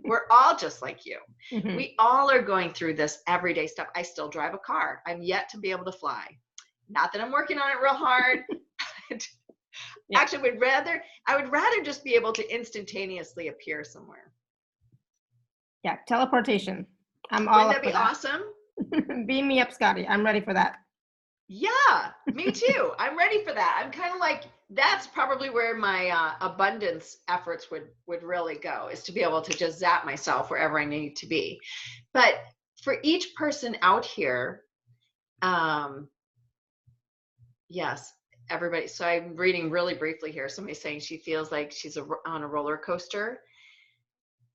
We're all just like you. Mm-hmm. We all are going through this everyday stuff. I still drive a car. I'm yet to be able to fly. Not that I'm working on it real hard. Yeah. Actually, I would rather just be able to instantaneously appear somewhere. Yeah, teleportation. I'm all Wouldn't that be awesome? Beam me up, Scotty. I'm ready for that. Yeah, me too. I'm ready for that. I'm kind of like, that's probably where my abundance efforts would really go, is to be able to just zap myself wherever I need to be. But for each person out here, yes, everybody. So I'm reading really briefly here. Somebody's saying she feels like she's on a roller coaster.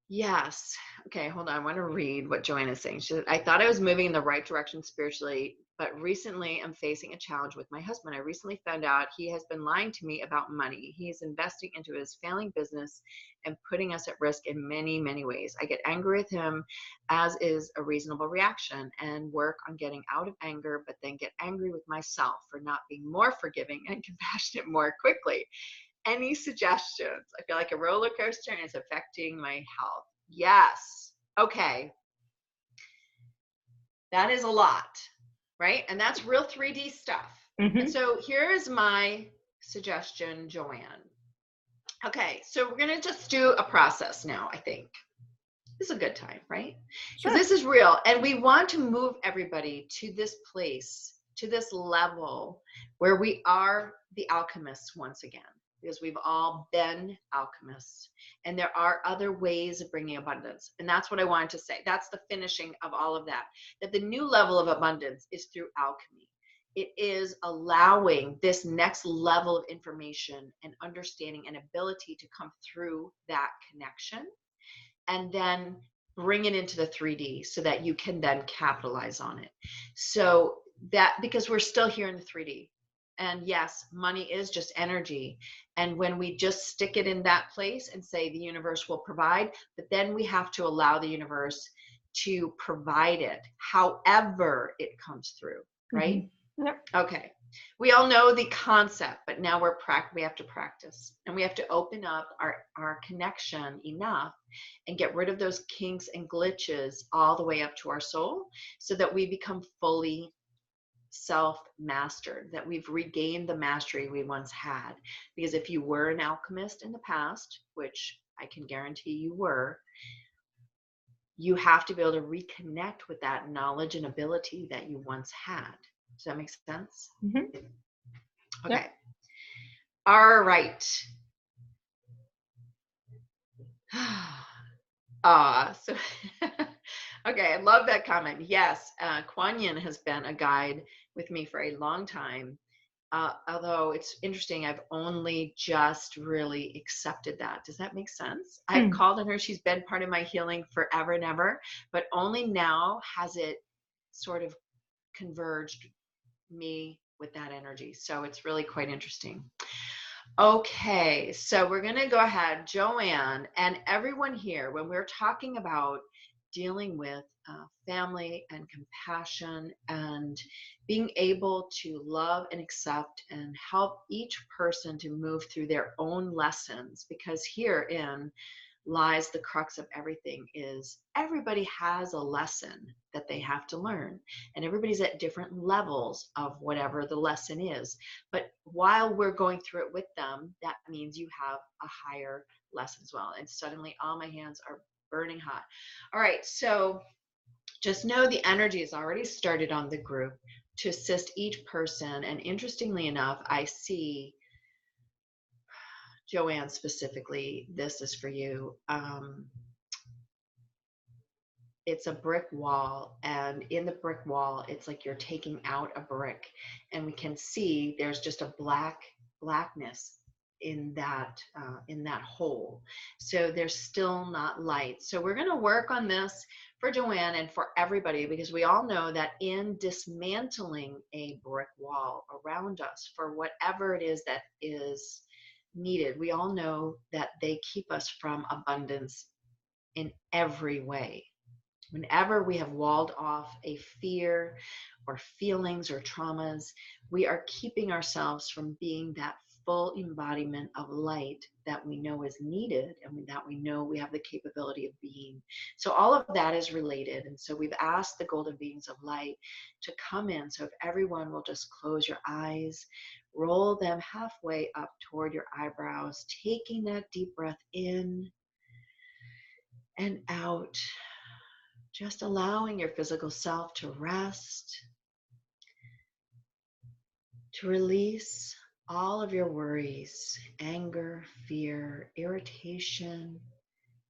Yes. Okay, hold on. I want to read what Joanne is saying. She said, I thought I was moving in the right direction spiritually, but recently I'm facing a challenge with my husband. I recently found out he has been lying to me about money. He is investing into his failing business and putting us at risk in many, many ways. I get angry with him, as is a reasonable reaction, and work on getting out of anger, but then get angry with myself for not being more forgiving and compassionate more quickly. Any suggestions? I feel like a roller coaster and it's affecting my health. Yes. Okay. That is a lot, right? And that's real 3D stuff. Mm-hmm. And so here is my suggestion, Joanne. Okay. So we're going to just do a process now, I think. This is a good time, right? Because This is real. And we want to move everybody to this place, to this level where we are the alchemists once again. Because we've all been alchemists, and there are other ways of bringing abundance. And that's what I wanted to say. That's the finishing of all of that the new level of abundance is through alchemy. It is allowing this next level of information and understanding and ability to come through that connection, and then bring it into the 3D so that you can then capitalize on it. So that, because we're still here in the 3D. And yes, money is just energy. And when we just stick it in that place and say the universe will provide, but then we have to allow the universe to provide it however it comes through, right? Mm-hmm. Yep. Okay. We all know the concept, but now we have to practice, and we have to open up our connection enough and get rid of those kinks and glitches all the way up to our soul so that we become fully self-mastered, that we've regained the mastery we once had. Because if you were an alchemist in the past, which I can guarantee you were, you have to be able to reconnect with that knowledge and ability that you once had. Does that make sense? Mm-hmm. Okay. Yep. All right. So okay, I love that comment. Yes, Kuan Yin has been a guide with me for a long time. Although it's interesting, I've only just really accepted that. Does that make sense? I've called on her. She's been part of my healing forever and ever, but only now has it sort of converged me with that energy. So it's really quite interesting. Okay, so we're going to go ahead, Joanne, and everyone here, when we're talking about dealing with family and compassion and being able to love and accept and help each person to move through their own lessons, because herein lies the crux of everything, is everybody has a lesson that they have to learn, and everybody's at different levels of whatever the lesson is. But while we're going through it with them, that means you have a higher lesson as well. And suddenly all my hands are burning hot. All right, so just know the energy has already started on the group to assist each person. And interestingly enough, I see, Joanne specifically, this is for you. It's a brick wall, and in the brick wall, it's like you're taking out a brick, and we can see there's just a blackness in that hole. So there's still not light. So we're going to work on this for Joanne and for everybody, because we all know that in dismantling a brick wall around us for whatever it is that is needed, we all know that they keep us from abundance in every way. Whenever we have walled off a fear or feelings or traumas, we are keeping ourselves from being that full embodiment of light that we know is needed and that we know we have the capability of being. So all of that is related. And so we've asked the golden beings of light to come in. So if everyone will just close your eyes, roll them halfway up toward your eyebrows, taking that deep breath in and out. Just allowing your physical self to rest, to release all of your worries, anger, fear, irritation,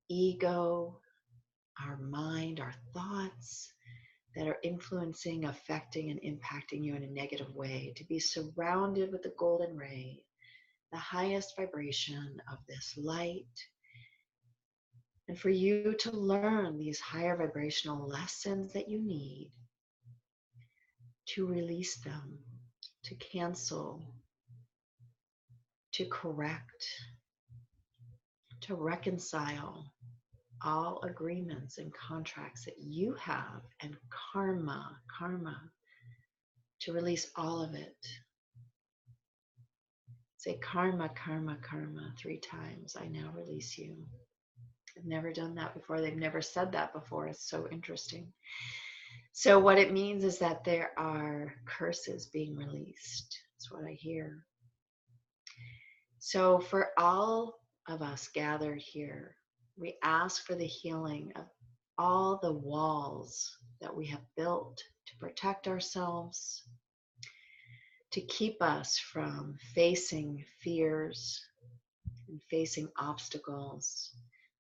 ego, our mind, our thoughts that are influencing, affecting, and impacting you in a negative way, to be surrounded with the golden ray, the highest vibration of this light, and for you to learn these higher vibrational lessons that you need to release them, to cancel, to correct, to reconcile all agreements and contracts that you have, and karma, to release all of it. Say karma, karma, karma 3 times. I now release you. I've never done that before. They've never said that before. It's so interesting. So what it means is that there are curses being released. That's what I hear. So for all of us gathered here, we ask for the healing of all the walls that we have built to protect ourselves, to keep us from facing fears and facing obstacles,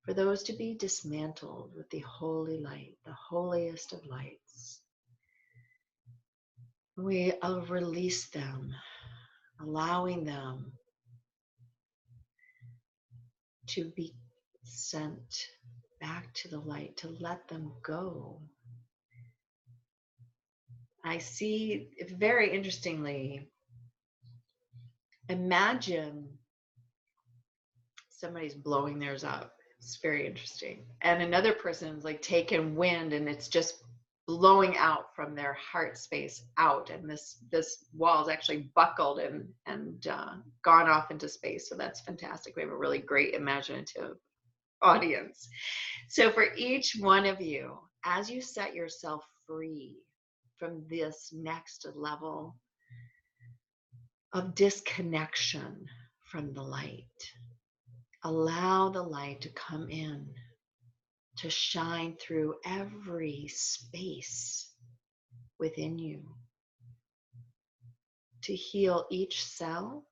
for those to be dismantled with the holy light, the holiest of lights. We release them, allowing them to be sent back to the light, to let them go. I see, very interestingly, imagine somebody's blowing theirs up. It's very interesting. And another person's like taking wind and it's just blowing out from their heart space out. And this wall is actually buckled and gone off into space. So that's fantastic. We have a really great imaginative audience. So for each one of you, as you set yourself free from this next level of disconnection from the light, allow the light to come in, to shine through every space within you, to heal each cell,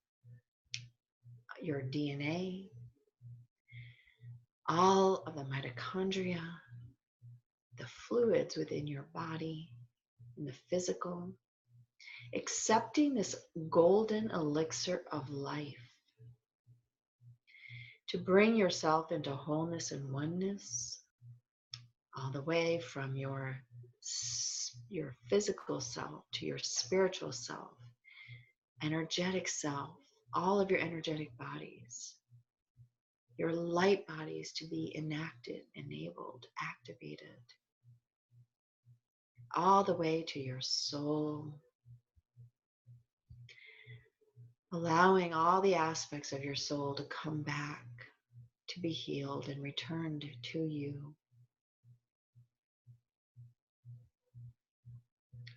your DNA, all of the mitochondria, the fluids within your body, and the physical, accepting this golden elixir of life to bring yourself into wholeness and oneness, all the way from your physical self to your spiritual self, energetic self, all of your energetic bodies, your light bodies to be enacted, enabled, activated, all the way to your soul, allowing all the aspects of your soul to come back, to be healed and returned to you,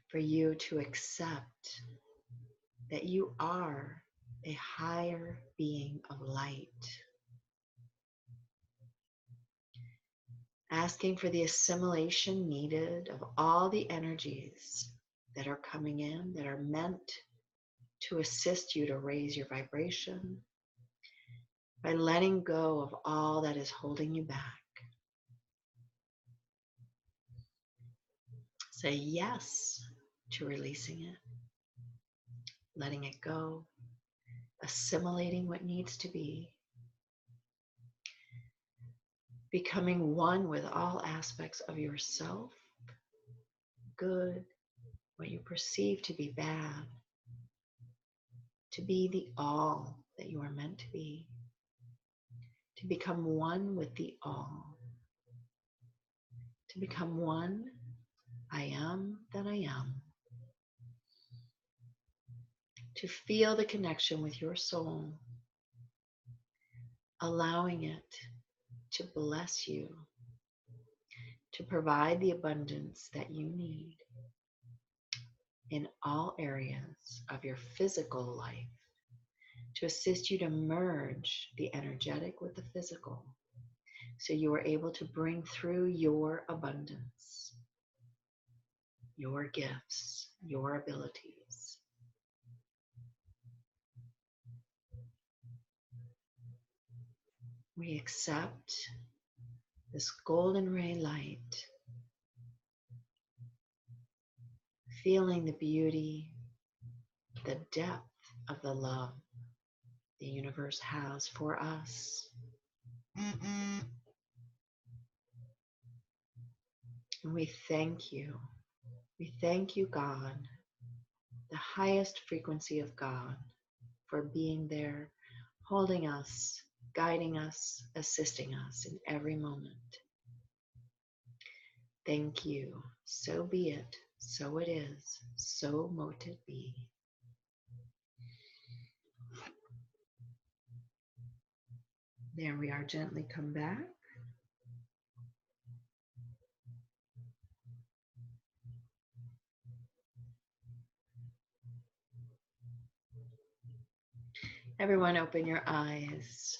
for you to accept that you are a higher being of light. Asking for the assimilation needed of all the energies that are coming in, that are meant to assist you to raise your vibration, by letting go of all that is holding you back. Say yes to releasing it, letting it go, assimilating what needs to be, becoming one with all aspects of yourself, good, what you perceive to be bad, to be the all that you are meant to be, to become one with the all, to become one, I am that I am, to feel the connection with your soul, allowing it to bless you, to provide the abundance that you need in all areas of your physical life, to assist you to merge the energetic with the physical, so you are able to bring through your abundance, your gifts, your abilities. We accept this golden ray light, feeling the beauty, the depth of the love the universe has for us. And we thank you. We thank you, God, the highest frequency of God, for being there, holding us, guiding us, assisting us in every moment. Thank you. So be it. So it is. So mote it be. There we are. Gently come back. Everyone open your eyes.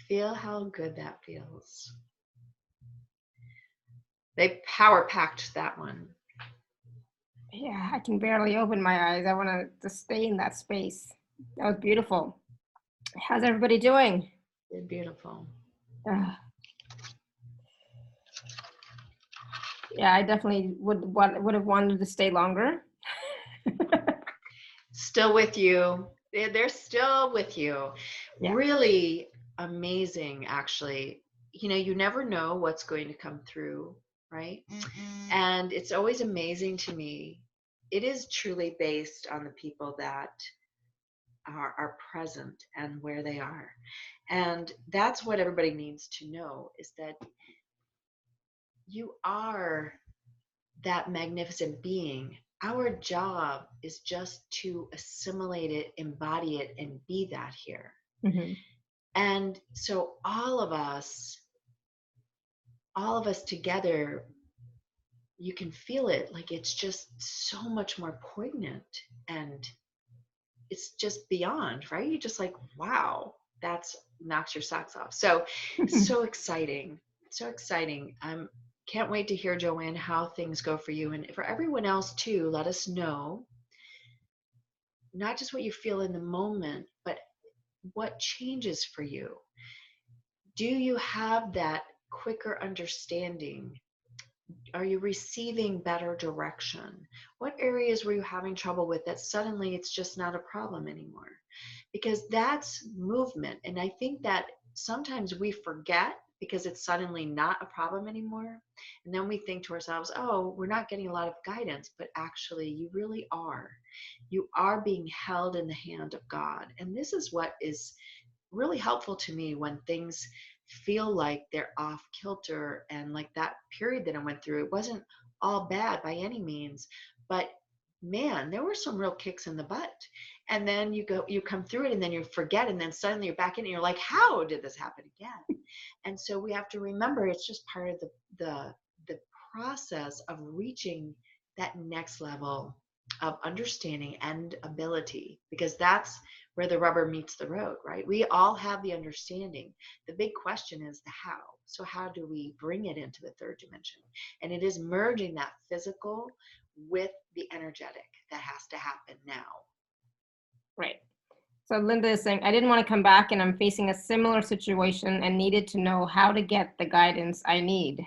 Feel how good that feels. They power packed that one. Yeah, I can barely open my eyes. I want to just stay in that space. That was beautiful. How's everybody doing? They're beautiful. Yeah, I definitely would have wanted to stay longer. Still with you. They're still with you. Yeah. Really amazing, actually. you never know what's going to come through, right? And it's always amazing to me. It is truly based on the people that are present and where they are. And that's what everybody needs to know, is that you are that magnificent being. Our job is just to assimilate it, embody it, and be that here. Mm-hmm. And so all of us together, you can feel it, like it's just so much more poignant, and it's just beyond, right? You're just like, wow, that's knocks your socks off. So so exciting, so exciting. Can't wait to hear, Joanne, how things go for you, and for everyone else too. Let us know not just what you feel in the moment, but what changes for you. Do you have that quicker understanding? Are you receiving better direction? What areas were you having trouble with that suddenly it's just not a problem anymore? Because that's movement. And I think that sometimes we forget because it's suddenly not a problem anymore. And then we think to ourselves, oh, we're not getting a lot of guidance, but actually you really are. You are being held in the hand of God. And this is what is really helpful to me when things feel like they're off kilter. And like that period that I went through, it wasn't all bad by any means, but man, there were some real kicks in the butt. And then you come through it, and then you forget, and then suddenly you're back in, and you're like, how did this happen again? And so we have to remember, it's just part of the process of reaching that next level of understanding and ability, because that's where the rubber meets the road, right? We all have the understanding. The big question is the how. So how do we bring it into the third dimension? And it is merging that physical with the energetic that has to happen now. Right. So Linda is saying, I didn't want to come back, and I'm facing a similar situation and needed to know how to get the guidance I need.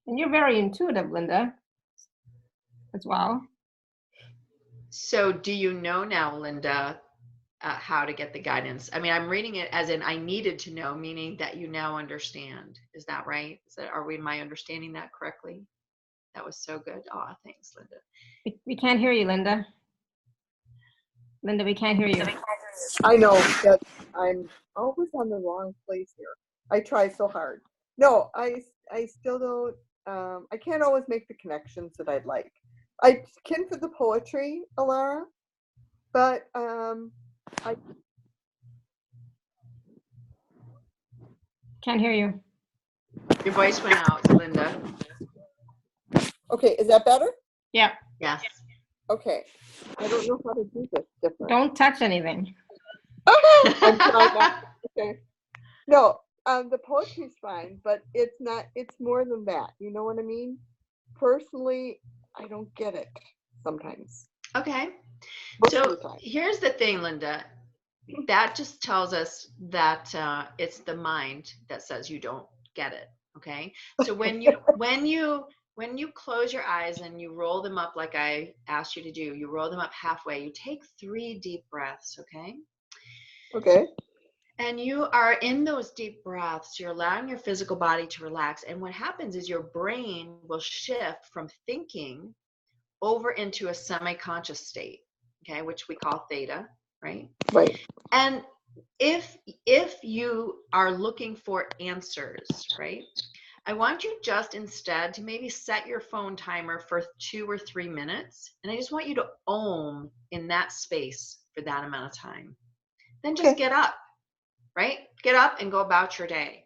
And you're very intuitive, Linda, as well. So do you know now, Linda, how to get the guidance? I mean, I'm reading it as in I needed to know, meaning that you now understand. Is that right? Am I understanding that correctly? That was so good. Oh, thanks, Linda. We can't hear you, Linda. Linda, we can't hear you. I know that I'm always on the wrong place here. I try so hard. No, I still don't. I can't always make the connections that I'd like. I can for the poetry, Alara, but I Can't hear you. Your voice went out, Linda. okay. Is that better? Yeah. Yes. Okay. I don't know how to do this different. Don't touch anything. I'm trying not. Okay. No, the poetry's fine, but it's not. It's more than that. You know what I mean? Personally, I don't get it sometimes. Okay. Most of So the time. here's the thing, Linda. That just tells us that it's the mind that says you don't get it. Okay. So when you close your eyes and you roll them up like I asked you to do, you roll them up halfway. You take 3 deep breaths. Okay. Okay. And you are in those deep breaths, you're allowing your physical body to relax. And what happens is your brain will shift from thinking over into a semi-conscious state, okay, which we call theta, right? Right. And if you are looking for answers, right, I want you just instead to maybe set your phone timer for 2 or 3 minutes, and I just want you to ohm in that space for that amount of time. Then just get up, right? Get up and go about your day.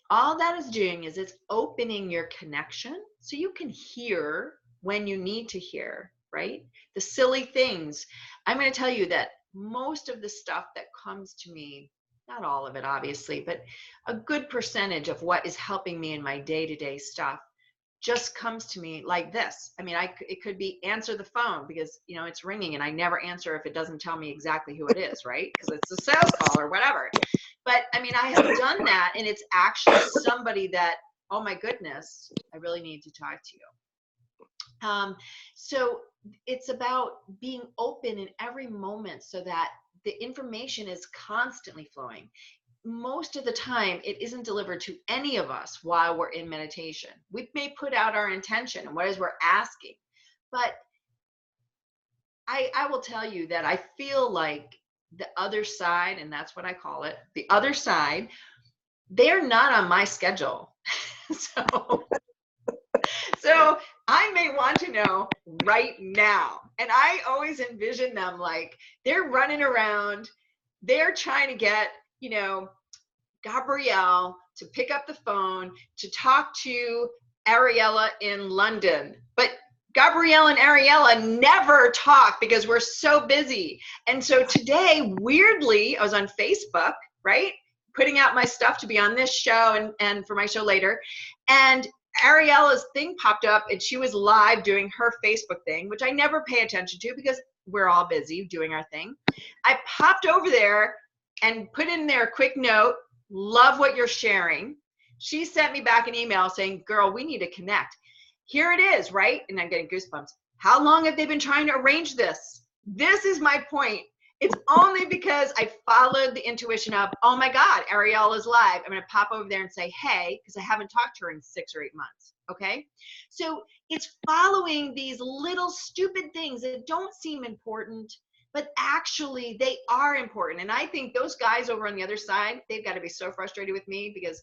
All that is doing is it's opening your connection so you can hear when you need to hear, right? The silly things. I'm going to tell you that most of the stuff that comes to me, not all of it obviously, but a good percentage of what is helping me in my day-to-day stuff just comes to me like this. I mean, it could be answer the phone because, it's ringing and I never answer if it doesn't tell me exactly who it is, right? Because it's a sales call or whatever. But I mean, I have done that, and it's actually somebody that, oh my goodness, I really need to talk to you. So it's about being open in every moment so that the information is constantly flowing. most of the time it isn't delivered to any of us while we're in meditation. We may put out our intention and what is we're asking, but I will tell you that I feel like the other side, and that's what I call it, the other side, they're not on my schedule. So I may want to know right now. And I always envision them like they're running around, they're trying to get, Gabrielle to pick up the phone to talk to Ariella in London. But Gabrielle and Ariella never talk because we're so busy. And so today, weirdly, I was on Facebook, right? Putting out my stuff to be on this show and for my show later. And Ariella's thing popped up and she was live doing her Facebook thing, which I never pay attention to because we're all busy doing our thing. I popped over there and put in there a quick note, love what you're sharing. She sent me back an email saying, girl, we need to connect. Here it is, right? And I'm getting goosebumps. How long have they been trying to arrange this? This is my point. It's only because I followed the intuition of, oh my God, Ariel is live. I'm going to pop over there and say, hey, because I haven't talked to her in 6 or 8 months. Okay. So it's following these little stupid things that don't seem important, but actually they are important. And I think those guys over on the other side, they've got to be so frustrated with me because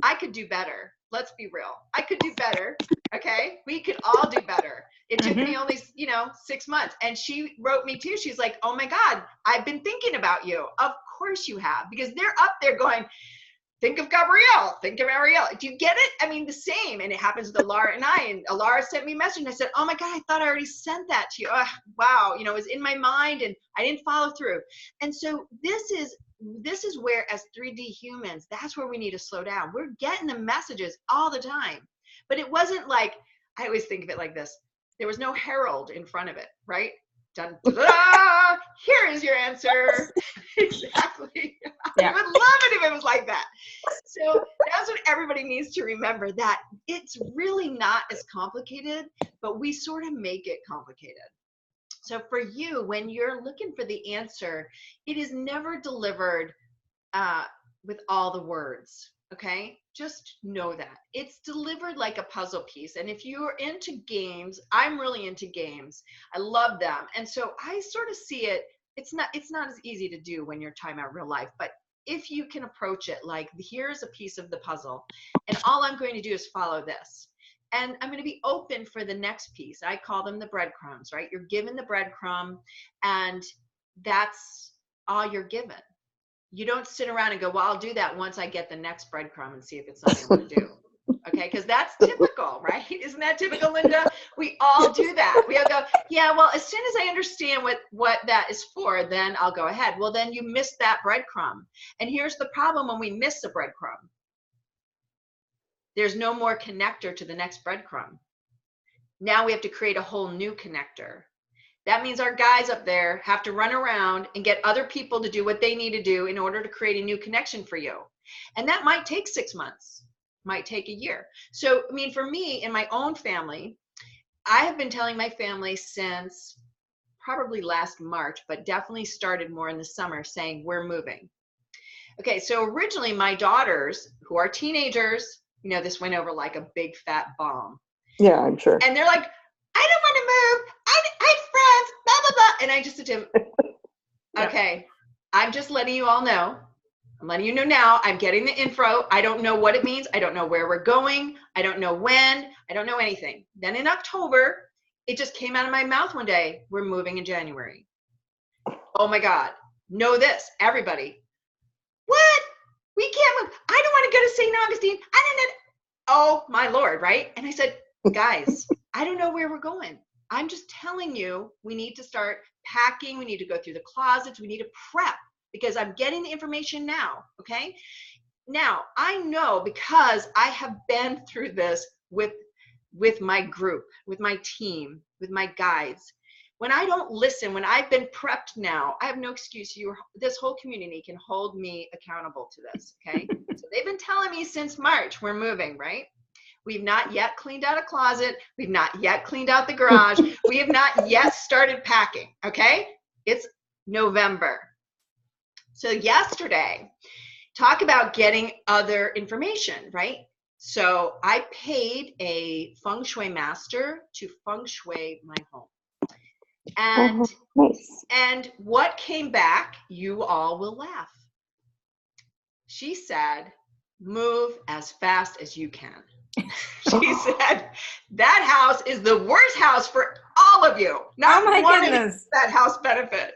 I could do better. Let's be real. I could do better. Okay. We could all do better. It took me only, 6 months. And she wrote me too. She's like, oh my God, I've been thinking about you. Of course you have, because they're up there going, think of Gabrielle, think of Ariel. Do you get it? I mean, the same. And it happens with Alara and I. And Alara sent me a message and I said, oh my God, I thought I already sent that to you. Wow. It was in my mind and I didn't follow through. And so this is where, as 3D humans, that's where we need to slow down. We're getting the messages all the time. But it wasn't like, I always think of it like this. There was no herald in front of it, right? Dun, da, da, da, here is your answer. Exactly. Yeah. I would love it if it was like that. So that's what everybody needs to remember, that it's really not as complicated, but we sort of make it complicated. So for you, when you're looking for the answer, it is never delivered with all the words, okay? Just know that. It's delivered like a puzzle piece. And if you're into games, I'm really into games. I love them. And so I sort of see it, it's not as easy to do when you're talking about real life, but if you can approach it like, here's a piece of the puzzle, and all I'm going to do is follow this. And I'm going to be open for the next piece. I call them the breadcrumbs, right? You're given the breadcrumb, and that's all you're given. You don't sit around and go, well, I'll do that once I get the next breadcrumb and see if it's something I want to do. Okay, because that's typical, right? Isn't that typical, Linda? We all do that. We all go, yeah, well, as soon as I understand what that is for, then I'll go ahead. Well, then you missed that breadcrumb. And here's the problem when we miss a breadcrumb. There's no more connector to the next breadcrumb. Now we have to create a whole new connector. That means our guys up there have to run around and get other people to do what they need to do in order to create a new connection for you. And that might take 6 months, might take a year. So, I mean, for me, in my own family, I have been telling my family since probably last March, but definitely started more in the summer, saying we're moving. Okay, so originally my daughters, who are teenagers, this went over like a big fat bomb. Yeah, I'm sure. And they're like, I don't want to move. I have friends, blah, blah, blah. And I just said to him, okay, I'm just letting you all know. I'm letting you know now. I'm getting the info. I don't know what it means. I don't know where we're going. I don't know when. I don't know anything. Then in October, it just came out of my mouth one day. We're moving in January. Oh my God. Know this, everybody. What? We can't move. I don't want to go to St. Augustine. I don't know. Oh my Lord, right? And I said, guys, I don't know where we're going. I'm just telling you, we need to start packing. We need to go through the closets. We need to prep because I'm getting the information now. Okay. Now I know because I have been through this with my group, with my team, with my guides. When I don't listen, when I've been prepped now, I have no excuse. This whole community can hold me accountable to this. Okay. So they've been telling me since March, we're moving, right? We've not yet cleaned out a closet. We've not yet cleaned out the garage. We have not yet started packing, okay? It's November. So yesterday, talk about getting other information, right? So I paid a feng shui master to feng shui my home. And Nice. and what came back, you all will laugh. She said, move as fast as you can. She said, that house is the worst house for all of you. Not Oh my one of you goodness. that house benefit.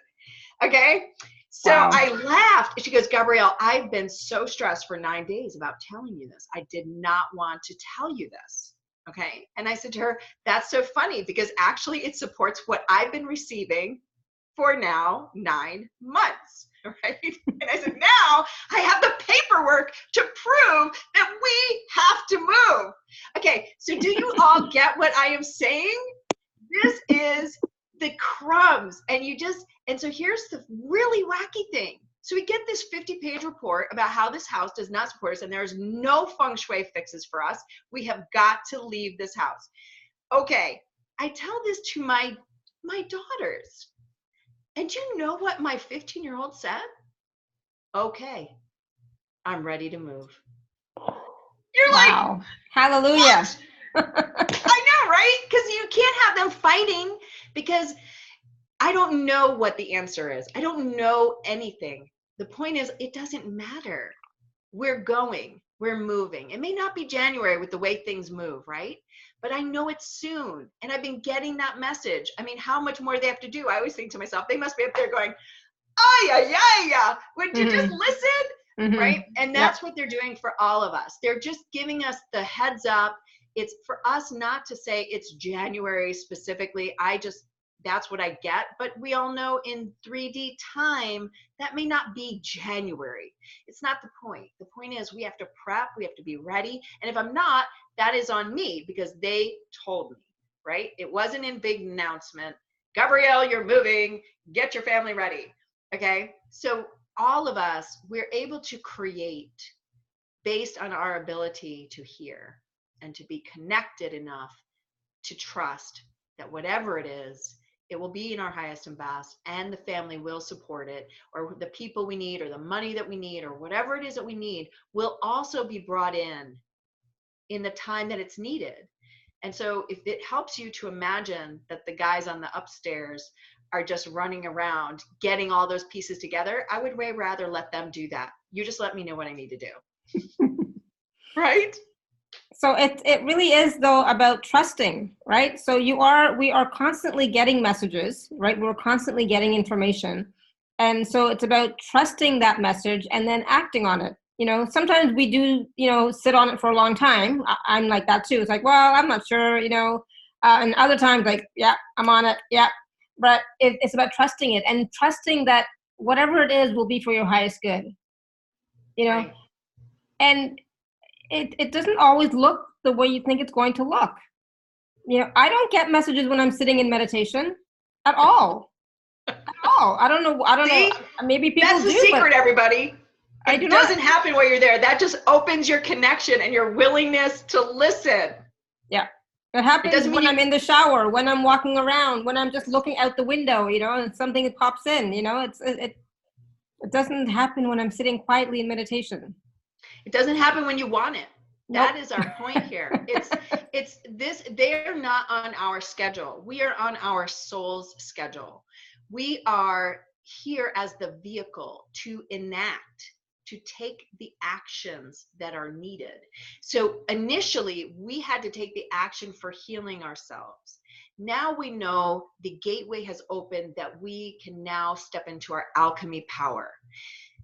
Okay. So Wow. I laughed. She goes, Gabrielle, I've been so stressed for 9 days about telling you this. I did not want to tell you this. Okay. And I said to her, that's so funny because actually it supports what I've been receiving for now 9 months. Right. And I said, now I have the paperwork to prove that we have to move. Okay. So do you all get what I am saying? This is the crumbs. And so here's the really wacky thing. So we get this 50-page report about how this house does not support us and there's no feng shui fixes for us. We have got to leave this house. Okay. I tell this to my daughters. And you know what my 15-year-old said? Okay, I'm ready to move. You're Wow. Hallelujah. like, I know, right? Because you can't have them fighting because I don't know what the answer is. I don't know anything. The point is, it doesn't matter. We're going, we're moving. It may not be January with the way things move, right? But I know it's soon. And I've been getting that message. I mean, how much more do they have to do? I always think to myself, they must be up there going, oh, yeah. Would you just listen? Right? And that's what they're doing for all of us. They're just giving us the heads up. It's for us not to say it's January specifically. That's what I get. But we all know in 3D time, that may not be January. It's not the point. The point is we have to prep, we have to be ready. And if I'm not, that is on me because they told me, right? It wasn't in big announcement. Gabrielle, you're moving, get your family ready. Okay. So all of us, we're able to create based on our ability to hear and to be connected enough to trust that whatever it is, it will be in our highest and best, and the family will support it, or the people we need, or the money that we need, or whatever it is that we need will also be brought in the time that it's needed. And so if it helps you to imagine that the guys on the upstairs are just running around getting all those pieces together, I would way rather let them do that. You just let me know what I need to do. Right? So it really is though about trusting, right? So we are constantly getting messages, right? We're constantly getting information. And so it's about trusting that message and then acting on it. You know, sometimes we do, sit on it for a long time. I'm like that too. It's like, well, I'm not sure, and other times like, yeah, I'm on it. Yeah. But it's about trusting it and trusting that whatever it is will be for your highest good, Right. and it doesn't always look the way you think it's going to look. I don't get messages when I'm sitting in meditation at all. At all. I don't know. See? Maybe people That's the do, secret, but everybody. I do It not. doesn't happen while you're there. That just opens your connection and your willingness to listen. Yeah. It happens doesn't mean when I'm in the shower, when I'm walking around, when I'm just looking out the window, and something pops in, it doesn't happen when I'm sitting quietly in meditation. It doesn't happen when you want it. Nope. That is our point here. It's this, they're not on our schedule. We are on our soul's schedule. We are here as the vehicle to enact, to take the actions that are needed. So initially, we had to take the action for healing ourselves. Now we know the gateway has opened that we can now step into our alchemy power.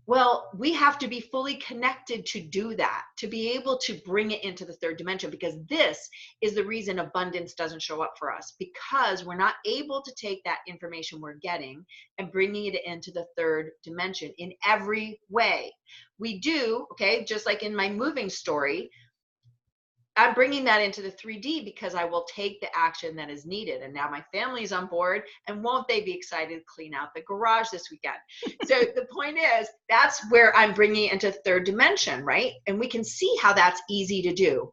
Well, we have to be fully connected to do that, to be able to bring it into the third dimension, because this is the reason abundance doesn't show up for us, because we're not able to take that information we're getting and bringing it into the third dimension in every way. We do, okay, just like in my moving story, I'm bringing that into the 3D because I will take the action that is needed. And now my family's on board, and won't they be excited to clean out the garage this weekend? So the point is, that's where I'm bringing it into third dimension, right? And we can see how that's easy to do.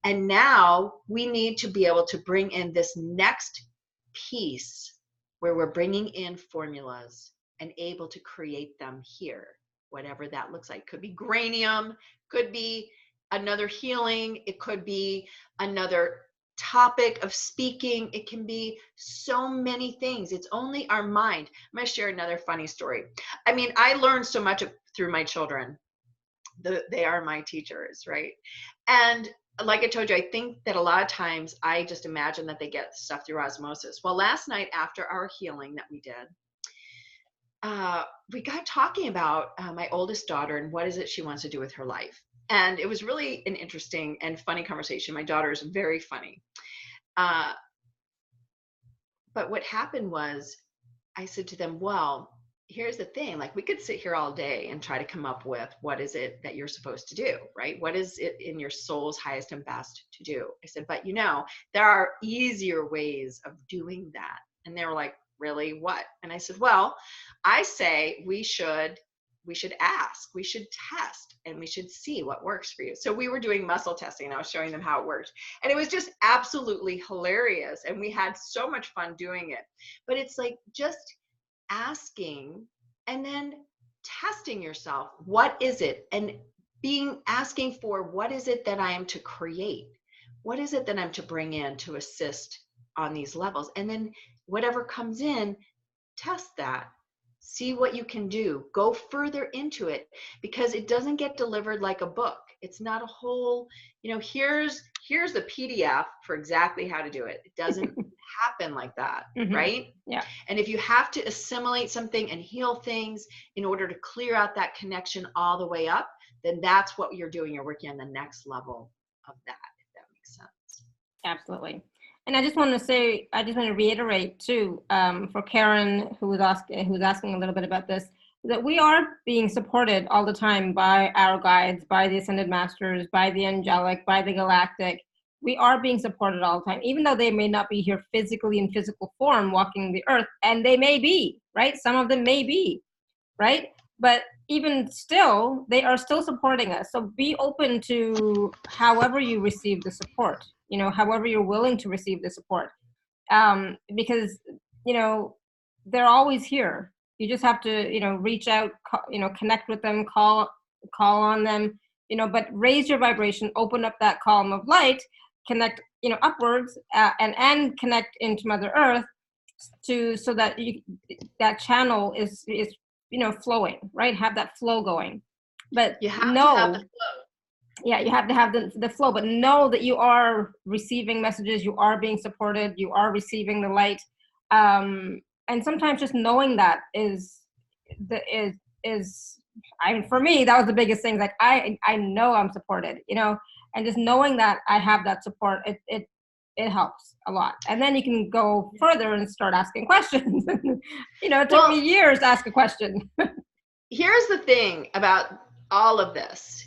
And now we need to be able to bring in this next piece where we're bringing in formulas and able to create them here. whatever that looks like. Could be granium, could be another healing, it could be another topic of speaking, it can be so many things. It's only our mind. I'm going to share another funny story. I mean, I learned so much through my children. They are my teachers, right? And like I told you, I think that a lot of times I just imagine that they get stuff through osmosis. Well, last night after our healing that we did, we got talking about my oldest daughter and what is it she wants to do with her life. And it was really an interesting and funny conversation. My daughter is very funny. But what happened was I said to them, well, here's the thing, like we could sit here all day and try to come up with what is it that you're supposed to do, right? What is it in your soul's highest and best to do? I said, but there are easier ways of doing that. And they were like, really, what? And I said, well, I say we should ask, we should test, and we should see what works for you. So we were doing muscle testing and I was showing them how it worked. And it was just absolutely hilarious. And we had so much fun doing it. But it's like just asking and then testing yourself. What is it? And asking for what is it that I am to create? What is it that I'm to bring in to assist on these levels? And then whatever comes in, test that. See what you can do. Go further into it, because it doesn't get delivered like a book. It's not a whole, here's the PDF for exactly how to do it. It doesn't happen like that, right? Yeah. And if you have to assimilate something and heal things in order to clear out that connection all the way up, then that's what you're doing. You're working on the next level of that, if that makes sense. Absolutely. And I just want to reiterate too, for Karen, who's asking a little bit about this, that we are being supported all the time by our guides, by the Ascended Masters, by the Angelic, by the Galactic. We are being supported all the time, even though they may not be here physically in physical form walking the earth, and they may be, right? Some of them may be, right? But even still, they are still supporting us. So be open to however you receive the support, however you're willing to receive the support. Because, they're always here. You just have to, reach out, connect with them, call on them, but raise your vibration, open up that column of light, connect, upwards, and connect into Mother Earth so that that channel is flowing, right? Have that flow going. But you have to have the flow. Yeah, you have to have the flow, but know that you are receiving messages, you are being supported, you are receiving the light. And sometimes just knowing that for me, that was the biggest thing. Like I know I'm supported, and just knowing that I have that support, it helps a lot. And then you can go further and start asking questions. It took me years to ask a question. Here's the thing about all of this.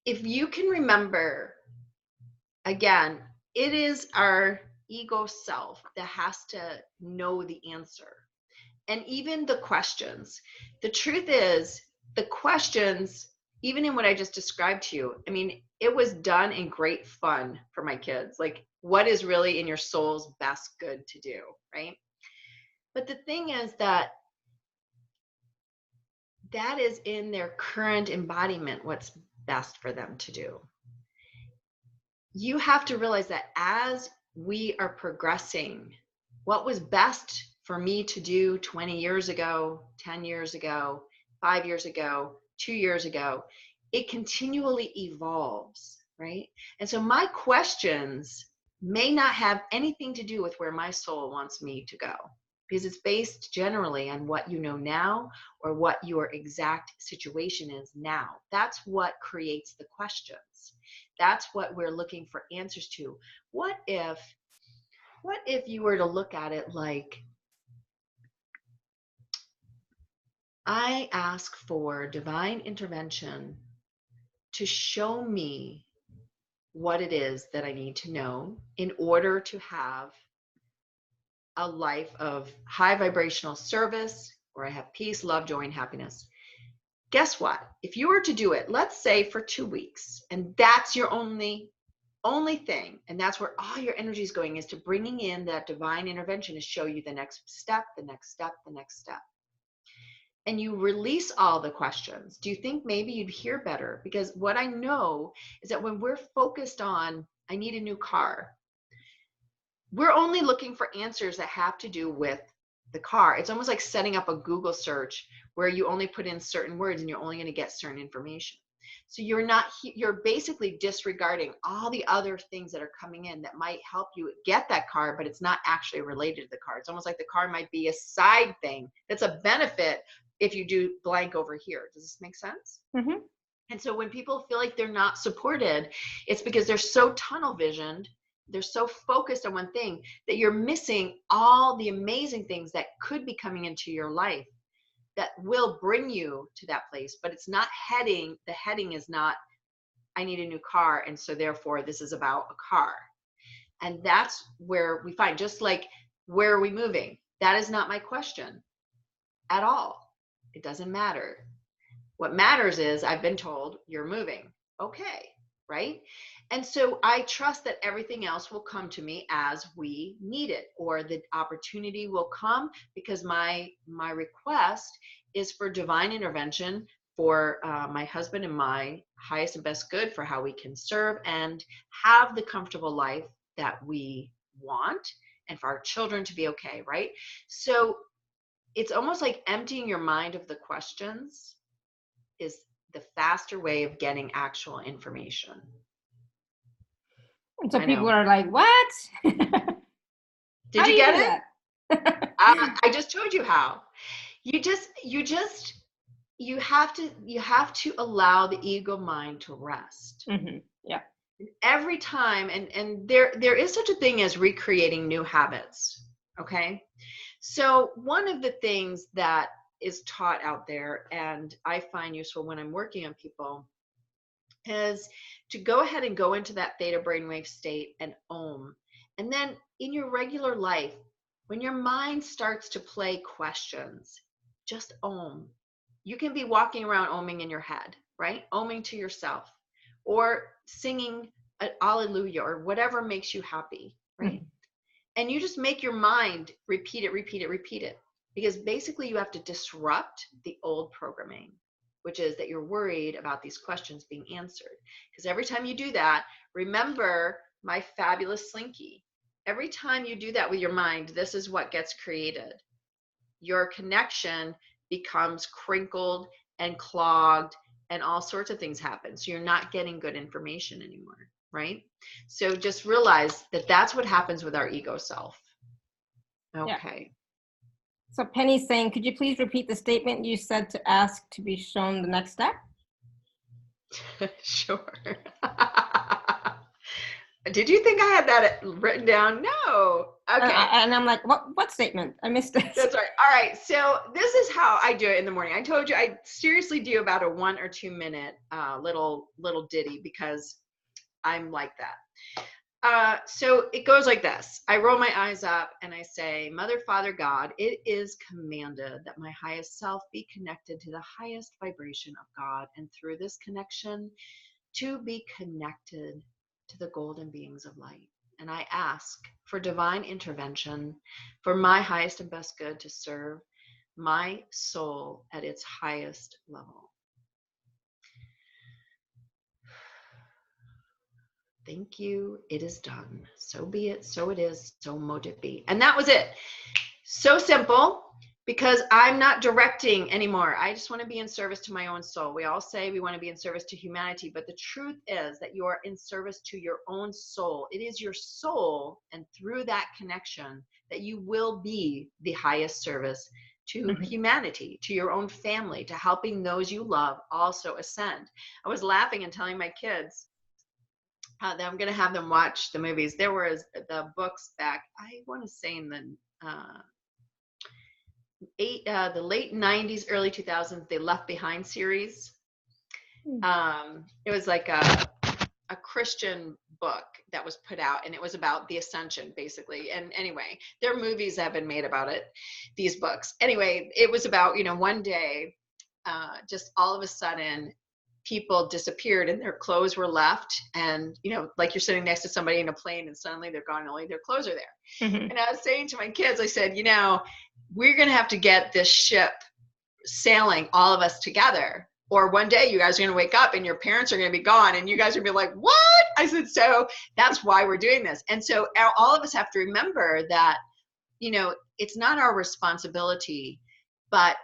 If you can remember, again, it is our ego self that has to know the answer. And even the questions. The truth is, the questions, even in what I just described to you, I mean, it was done in great fun for my kids. Like, what is really in your soul's best good to do, right? But the thing is that is in their current embodiment what's best for them to do. You have to realize that as we are progressing, what was best for me to do 20 years ago, 10 years ago, 5 years ago, 2 years ago, it continually evolves, right? And so my questions may not have anything to do with where my soul wants me to go, because it's based generally on what you know now or what your exact situation is now. That's what creates the questions. That's what we're looking for answers to. What if you were to look at it like, I ask for divine intervention to show me what it is that I need to know in order to have a life of high vibrational service, where I have peace, love, joy, and happiness. Guess what? If you were to do it, let's say for 2 weeks, and that's your only thing, and that's where all your energy is going, is to bringing in that divine intervention to show you the next step, the next step, the next step. and you release all the questions, do you think maybe you'd hear better? Because what I know is that when we're focused on, I need a new car, we're only looking for answers that have to do with the car. It's almost like setting up a Google search where you only put in certain words and you're only going to get certain information. So you're basically disregarding all the other things that are coming in that might help you get that car, but it's not actually related to the car. It's almost like the car might be a side thing that's a benefit if you do blank over here. Does this make sense? Mm-hmm. And so when people feel like they're not supported, it's because they're so tunnel visioned, they're so focused on one thing that you're missing all the amazing things that could be coming into your life that will bring you to that place. But it's not the heading is not, I need a new car, and so therefore this is about a car. And that's where we find, just like, where are we moving? That is not my question at all. It doesn't matter. What matters is, I've been told you're moving. Okay, right? And so I trust that everything else will come to me as we need it, or the opportunity will come, because my request is for divine intervention for my husband and my highest and best good, for how we can serve and have the comfortable life that we want, and for our children to be okay, right? So it's almost like emptying your mind of the questions is the faster way of getting actual information. And so people are like, what? Did you get it? I just told you how. You have to allow the ego mind to rest. Mm-hmm. Yeah. Every time, and there is such a thing as recreating new habits. Okay. So one of the things that is taught out there, and I find useful when I'm working on people, is to go ahead and go into that theta brainwave state and ohm. And then in your regular life, when your mind starts to play questions, just ohm. You can be walking around ohming in your head, right? Ohming to yourself, or singing an Alleluia, or whatever makes you happy, right? Mm-hmm. And you just make your mind repeat it. Because basically you have to disrupt the old programming, which is that you're worried about these questions being answered. Because every time you do that, remember my fabulous Slinky. Every time you do that with your mind, this is what gets created. Your connection becomes crinkled and clogged, and all sorts of things happen. So you're not getting good information anymore, right? So just realize that that's what happens with our ego self. Okay. Yeah. So Penny's saying, could you please repeat the statement you said to ask to be shown the next step? Sure. Did you think I had that written down? No. Okay. And I'm like, what statement? I missed it. That's right. All right. So this is how I do it in the morning. I told you I seriously do about a 1 or 2 minute little ditty, because I'm like that. So it goes like this. I roll my eyes up and I say, Mother, Father, God, it is commanded that my highest self be connected to the highest vibration of God, and through this connection to be connected to the golden beings of light. And I ask for divine intervention for my highest and best good, to serve my soul at its highest level. Thank you. It is done. So be it. So it is. So mote it be. And that was it. So simple, because I'm not directing anymore. I just want to be in service to my own soul. We all say we want to be in service to humanity, but the truth is that you are in service to your own soul. It is your soul, and through that connection, that you will be the highest service to humanity, to your own family, to helping those you love also ascend. I was laughing and telling my kids that I'm going to have them watch the movies. There was the books back, I want to say in the late 90s, early 2000s, the Left Behind series. It was like a Christian book that was put out, and it was about the ascension, basically. And anyway, there are movies that have been made about it, these books. Anyway, it was about, one day, just all of a sudden, people disappeared and their clothes were left. And, like you're sitting next to somebody in a plane and suddenly they're gone, only their clothes are there. And I was saying to my kids, I said, we're going to have to get this ship sailing, all of us together. Or one day you guys are going to wake up and your parents are going to be gone and you guys are going to be like, what? I said, so that's why we're doing this. And so all of us have to remember that, it's not our responsibility, but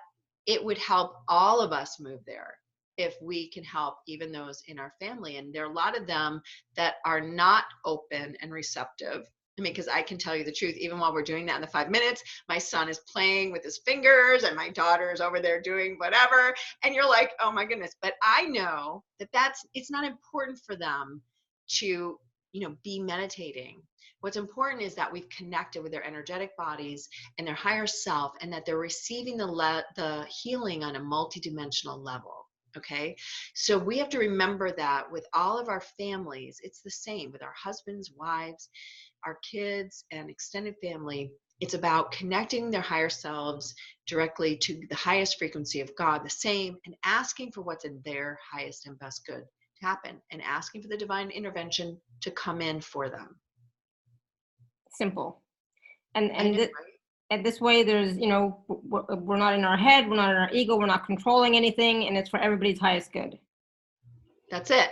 it would help all of us move there if we can help even those in our family. And there are a lot of them that are not open and receptive. I mean, because I can tell you the truth, even while we're doing that in the 5 minutes, my son is playing with his fingers and my daughter is over there doing whatever. And you're like, oh my goodness. But I know that it's not important for them to, be meditating. What's important is that we've connected with their energetic bodies and their higher self, and that they're receiving the healing on a multidimensional level. Okay. So we have to remember that with all of our families, it's the same with our husbands, wives, our kids, and extended family. It's about connecting their higher selves directly to the highest frequency of God, the same, and asking for what's in their highest and best good to happen, and asking for the divine intervention to come in for them. Simple. And this way, there's, we're not in our head, we're not in our ego, we're not controlling anything, and it's for everybody's highest good. That's it.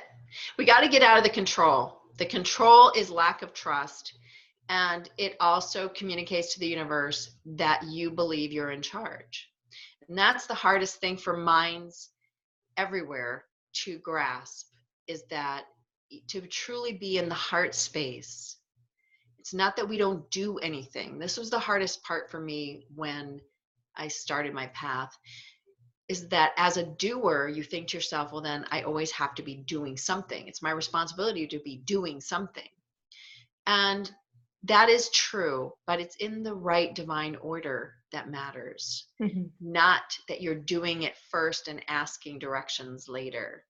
We got to get out of the control. The control is lack of trust. And it also communicates to the universe that you believe you're in charge. And that's the hardest thing for minds everywhere to grasp, is that to truly be in the heart space, it's not that we don't do anything. This was the hardest part for me when I started my path, is that as a doer, you think to yourself, well, then I always have to be doing something. It's my responsibility to be doing something. And that is true, but it's in the right divine order that matters, not that you're doing it first and asking directions later.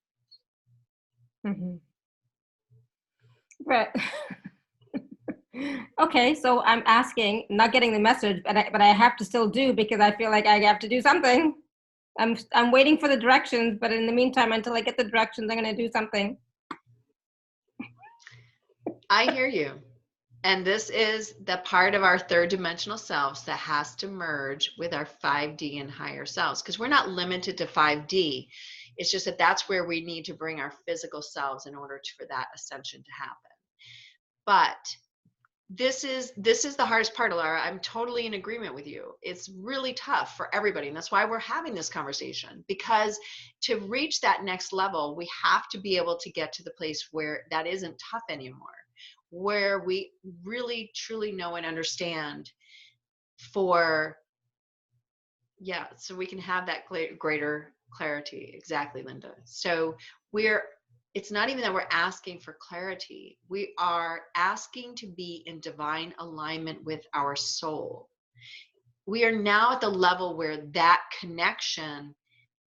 But okay, so I'm asking, not getting the message, but I have to still do, because I feel like I have to do something. I'm waiting for the directions, but in the meantime, until I get the directions, I'm going to do something. I hear you. And this is the part of our third dimensional selves that has to merge with our 5D and higher selves, because we're not limited to 5D. It's just that that's where we need to bring our physical selves in order for that ascension to happen. But this is the hardest part, Alara. I'm totally in agreement with you. It's really tough for everybody. And that's why we're having this conversation, because to reach that next level, we have to be able to get to the place where that isn't tough anymore, where we really truly know and understand so we can have that greater clarity. Exactly, Linda. So it's not even that we're asking for clarity. We are asking to be in divine alignment with our soul. We are now at the level where that connection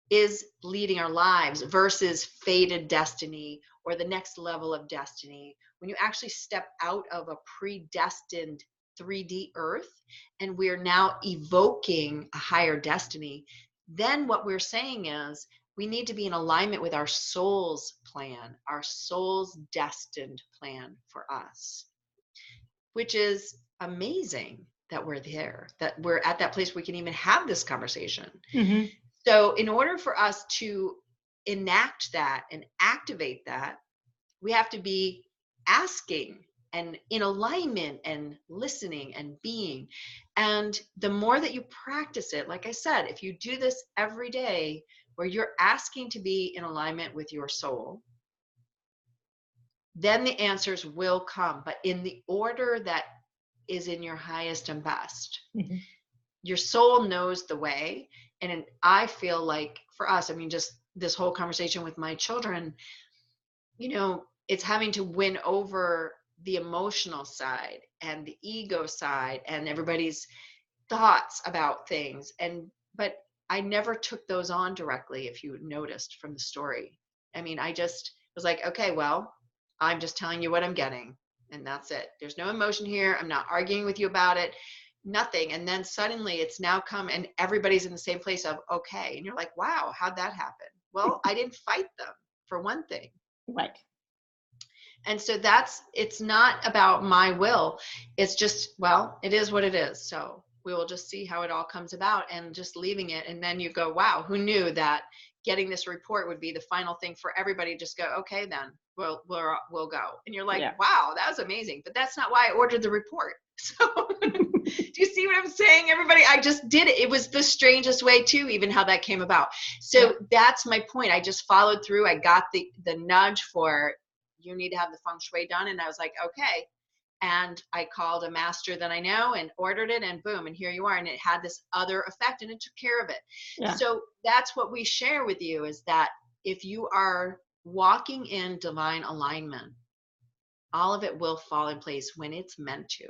is leading our lives versus fated destiny or the next level of destiny. When you actually step out of a predestined 3D earth and we're now evoking a higher destiny, then what we're saying is we need to be in alignment with our soul's plan, our soul's destined plan for us, which is amazing that we're there, that we're at that place where we can even have this conversation. So in order for us to enact that and activate that, we have to be asking and in alignment and listening and being. And the more that you practice it, like I said, if you do this every day where you're asking to be in alignment with your soul, then the answers will come, but in the order that is in your highest and best. Your soul knows the way. And I feel like for us, I mean, just this whole conversation with my children, it's having to win over the emotional side and the ego side and everybody's thoughts about things. But I never took those on directly, if you noticed from the story. I mean, I just was like, okay, well, I'm just telling you what I'm getting. And that's it. There's no emotion here. I'm not arguing with you about it. Nothing. And then suddenly it's now come and everybody's in the same place of, okay. And you're like, wow, how'd that happen? Well, I didn't fight them, for one thing. Right. And so it's not about my will. It's just, well, it is what it is. So we will just see how it all comes about, and just leaving it. And then you go, wow, who knew that getting this report would be the final thing for everybody to just go, okay, then we'll go. And you're like, Yeah. wow, that was amazing. But that's not why I ordered the report. So do you see what I'm saying, everybody? I just did it. It was the strangest way too, even how that came about. So that's my point. I just followed through. I got the nudge for, you need to have the feng shui done. And I was like, okay. And I called a master that I know and ordered it, and boom, and here you are. And it had this other effect, and it took care of it. Yeah. So that's what we share with you, is that if you are walking in divine alignment, all of it will fall in place when it's meant to.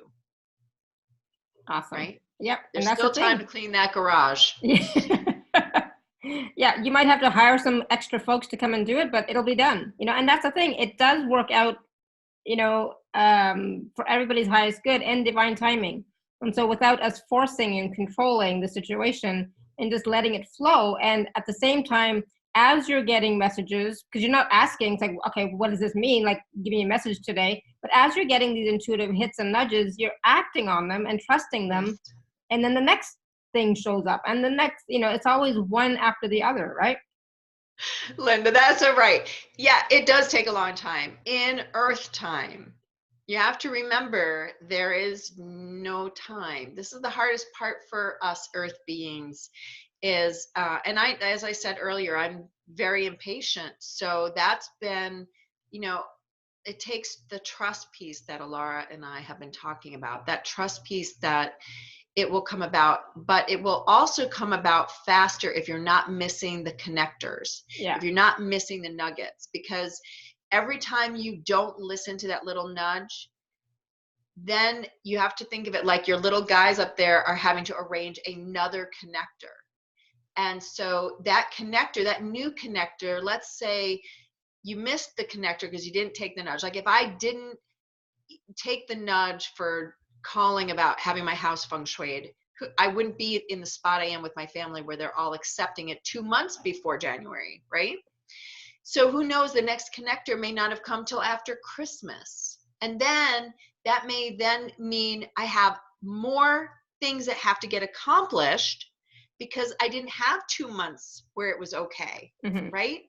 Awesome. Right? Yep. There's And that's still the time thing. to clean that garage. Yeah, you might have to hire some extra folks to come and do it, but it'll be done. And that's the thing. It does work out, for everybody's highest good and divine timing. And so without us forcing and controlling the situation and just letting it flow, and at the same time, as you're getting messages, because you're not asking, it's like, okay, what does this mean? Like, give me a message today. But as you're getting these intuitive hits and nudges, you're acting on them and trusting them. Yes. And then the next thing shows up, and the next, it's always one after the other, right? Linda, that's so right. Yeah, it does take a long time. In Earth time, you have to remember there is no time. This is the hardest part for us Earth beings is, and as I said earlier, I'm very impatient. So that's been, it takes the trust piece that Alara and I have been talking about, that trust piece that it will come about, but it will also come about faster if you're not missing the connectors, if you're not missing the nuggets, because every time you don't listen to that little nudge, then you have to think of it like your little guys up there are having to arrange another connector. And so that connector, that new connector, let's say you missed the connector because you didn't take the nudge. Like if I didn't take the nudge for calling about having my house feng shuied, I wouldn't be in the spot I am with my family where they're all accepting it 2 months before January, right? So who knows, the next connector may not have come till after Christmas. And then that may then mean I have more things that have to get accomplished because I didn't have 2 months where it was okay, right?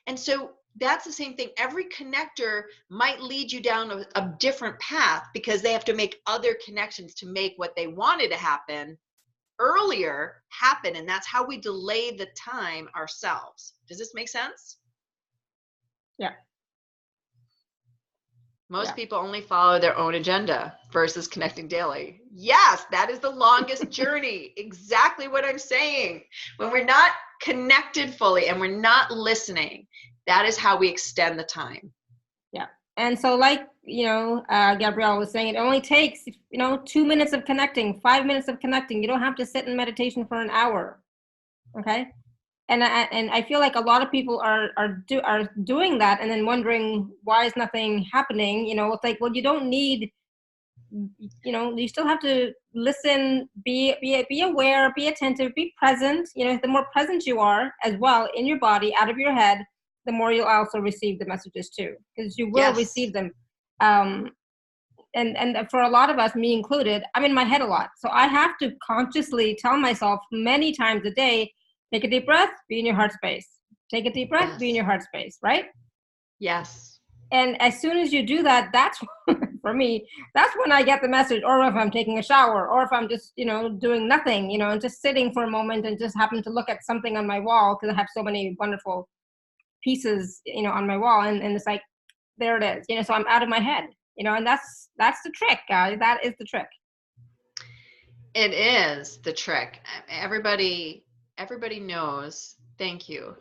And so that's the same thing. Every connector might lead you down a different path because they have to make other connections to make what they wanted to happen earlier happen. And that's how we delay the time ourselves. Does this make sense? Yeah. Most people only follow their own agenda versus connecting daily. Yes, that is the longest journey. Exactly what I'm saying. When we're not connected fully and we're not listening, that is how we extend the time. Yeah. And so like, Gabrielle was saying, it only takes, 2 minutes of connecting, 5 minutes of connecting. You don't have to sit in meditation for an hour. Okay. And I feel like a lot of people are doing that and then wondering why is nothing happening. It's like, well, you don't need, you still have to listen, be aware, be attentive, be present. The more present you are as well in your body, out of your head, the more you'll also receive the messages too, because you will receive them. And for a lot of us, me included, I'm in my head a lot. So I have to consciously tell myself many times a day, take a deep breath, be in your heart space. Take a deep breath, be in your heart space, right? Yes. And as soon as you do that, that's, for me, that's when I get the message, or if I'm taking a shower, or if I'm just, doing nothing, and just sitting for a moment and just happen to look at something on my wall, because I have so many wonderful pieces, on my wall. And it's like, there it is, so I'm out of my head, and that's the trick, guys. That is the trick. It is the trick. Everybody knows. Thank you.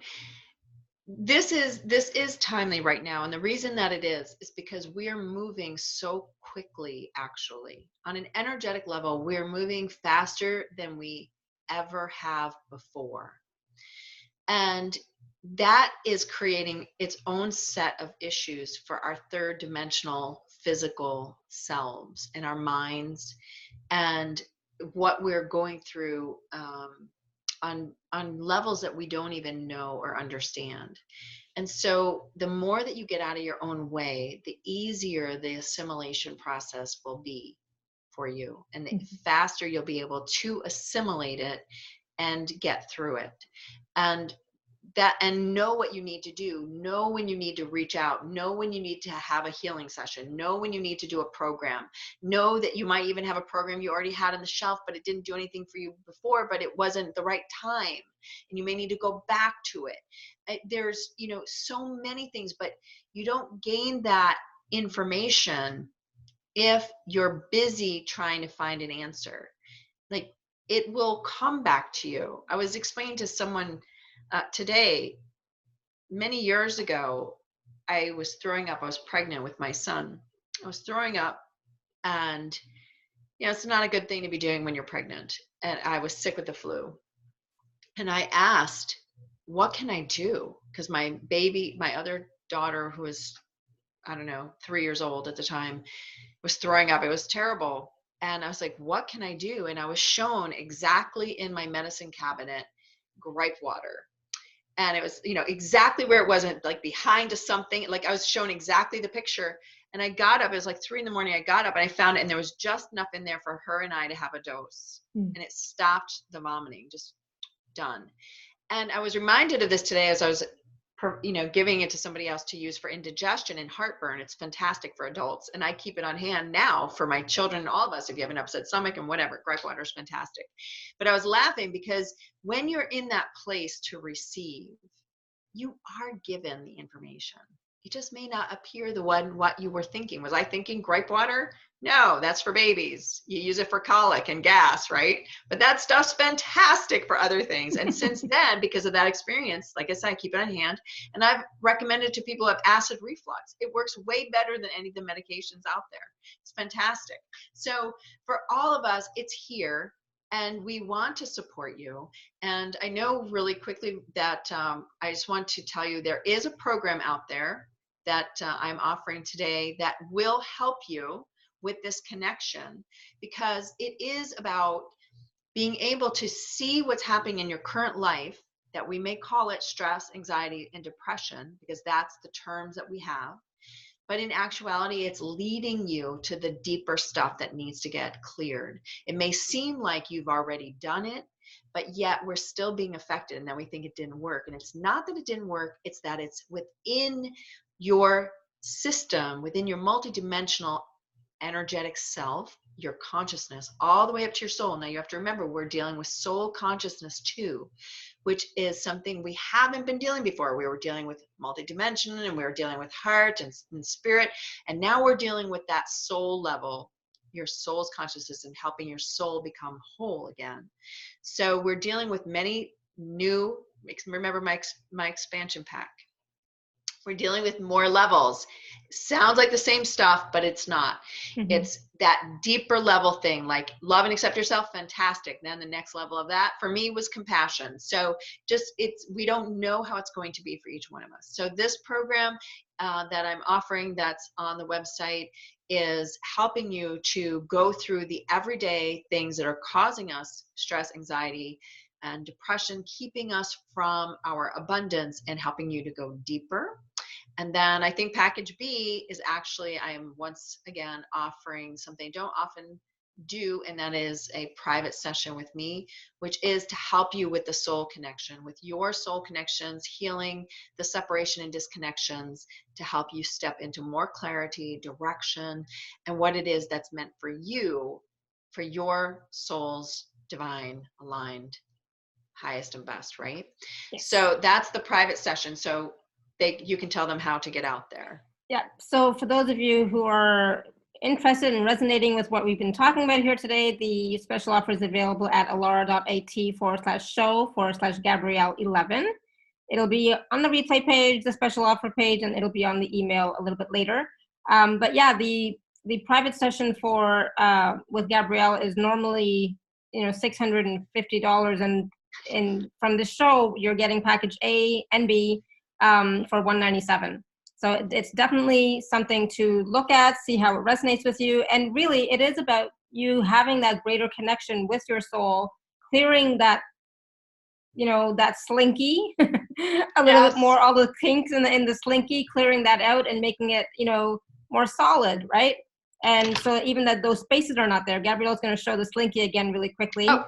This is timely right now. And the reason that it is because we are moving so quickly, actually. On an energetic level, we're moving faster than we ever have before. And that is creating its own set of issues for our third dimensional physical selves and our minds, and what we're going through on levels that we don't even know or understand. And so the more that you get out of your own way, the easier the assimilation process will be. for you, and the faster you'll be able to assimilate it and get through it. And know what you need to do, know when you need to reach out, know when you need to have a healing session, know when you need to do a program, know that you might even have a program you already had on the shelf, but it didn't do anything for you before, but it wasn't the right time, and you may need to go back to it. There's, so many things, but you don't gain that information if you're busy trying to find an answer. Like, it will come back to you. I was explaining to someone today, many years ago, I was throwing up. I was pregnant with my son. I was throwing up, and it's not a good thing to be doing when you're pregnant. And I was sick with the flu. And I asked, what can I do? Because my other daughter, who was, 3 years old at the time, was throwing up. It was terrible. And I was like, what can I do? And I was shown exactly in my medicine cabinet, gripe water. And it was, exactly where it wasn't, like behind to something. Like, I was shown exactly the picture. And I got up, it was like 3 a.m. I got up and I found it, and there was just enough in there for her and I to have a dose. And it stopped the vomiting, just done. And I was reminded of this today as I was, giving it to somebody else to use for indigestion and heartburn. It's fantastic for adults. And I keep it on hand now for my children and all of us. If you have an upset stomach and whatever, gripe water is fantastic. But I was laughing because when you're in that place to receive, you are given the information. It just may not appear what you were thinking. Was I thinking gripe water? No, that's for babies. You use it for colic and gas, right? But that stuff's fantastic for other things. And since then, because of that experience, like I said, I keep it on hand. And I've recommended to people who have acid reflux. It works way better than any of the medications out there. It's fantastic. So for all of us, it's here. And we want to support you. And I know really quickly that I just want to tell you there is a program out there that I'm offering today that will help you with this connection, because it is about being able to see what's happening in your current life, that we may call it stress, anxiety, and depression, because that's the terms that we have. But in actuality, it's leading you to the deeper stuff that needs to get cleared. It may seem like you've already done it, but yet we're still being affected, and then we think it didn't work. And it's not that it didn't work, it's that it's within your system, within your multidimensional energetic self, your consciousness, all the way up to your soul. Now you have to remember, we're dealing with soul consciousness too, which is something we haven't been dealing before. We were dealing with multidimension, and we were dealing with heart and spirit. And now we're dealing with that soul level, your soul's consciousness, and helping your soul become whole again. So we're dealing with many new, remember my expansion pack. We're dealing with more levels. Sounds like the same stuff, but it's not. Mm-hmm. It's that deeper level thing, like love and accept yourself, fantastic. Then the next level of that for me was compassion. So we don't know how it's going to be for each one of us. So this program that I'm offering, that's on the website, is helping you to go through the everyday things that are causing us stress, anxiety, and depression, keeping us from our abundance, and helping you to go deeper. And then I think package B is actually, I am once again offering something I don't often do, and that is a private session with me, which is to help you with the soul connection, with your soul connections, healing the separation and disconnections, to help you step into more clarity, direction, and what it is that's meant for you, for your soul's divine, aligned, highest and best, right? Yes. So that's the private session. So you can tell them how to get out there. Yeah. So for those of you who are interested in resonating with what we've been talking about here today, the special offer is available at alara.at/show/Gabrielle11. It'll be on the replay page, the special offer page, and it'll be on the email a little bit later. But yeah, the private session for with Gabrielle is normally $650, and from the show you're getting package A and B for $197. So it's definitely something to look at, see how it resonates with you. And really, it is about you having that greater connection with your soul, clearing that, that slinky, a little bit more, all the kinks in the slinky, clearing that out and making it, more solid, right? And so even that those spaces are not there. Gabrielle's going to show the slinky again really quickly. Oh,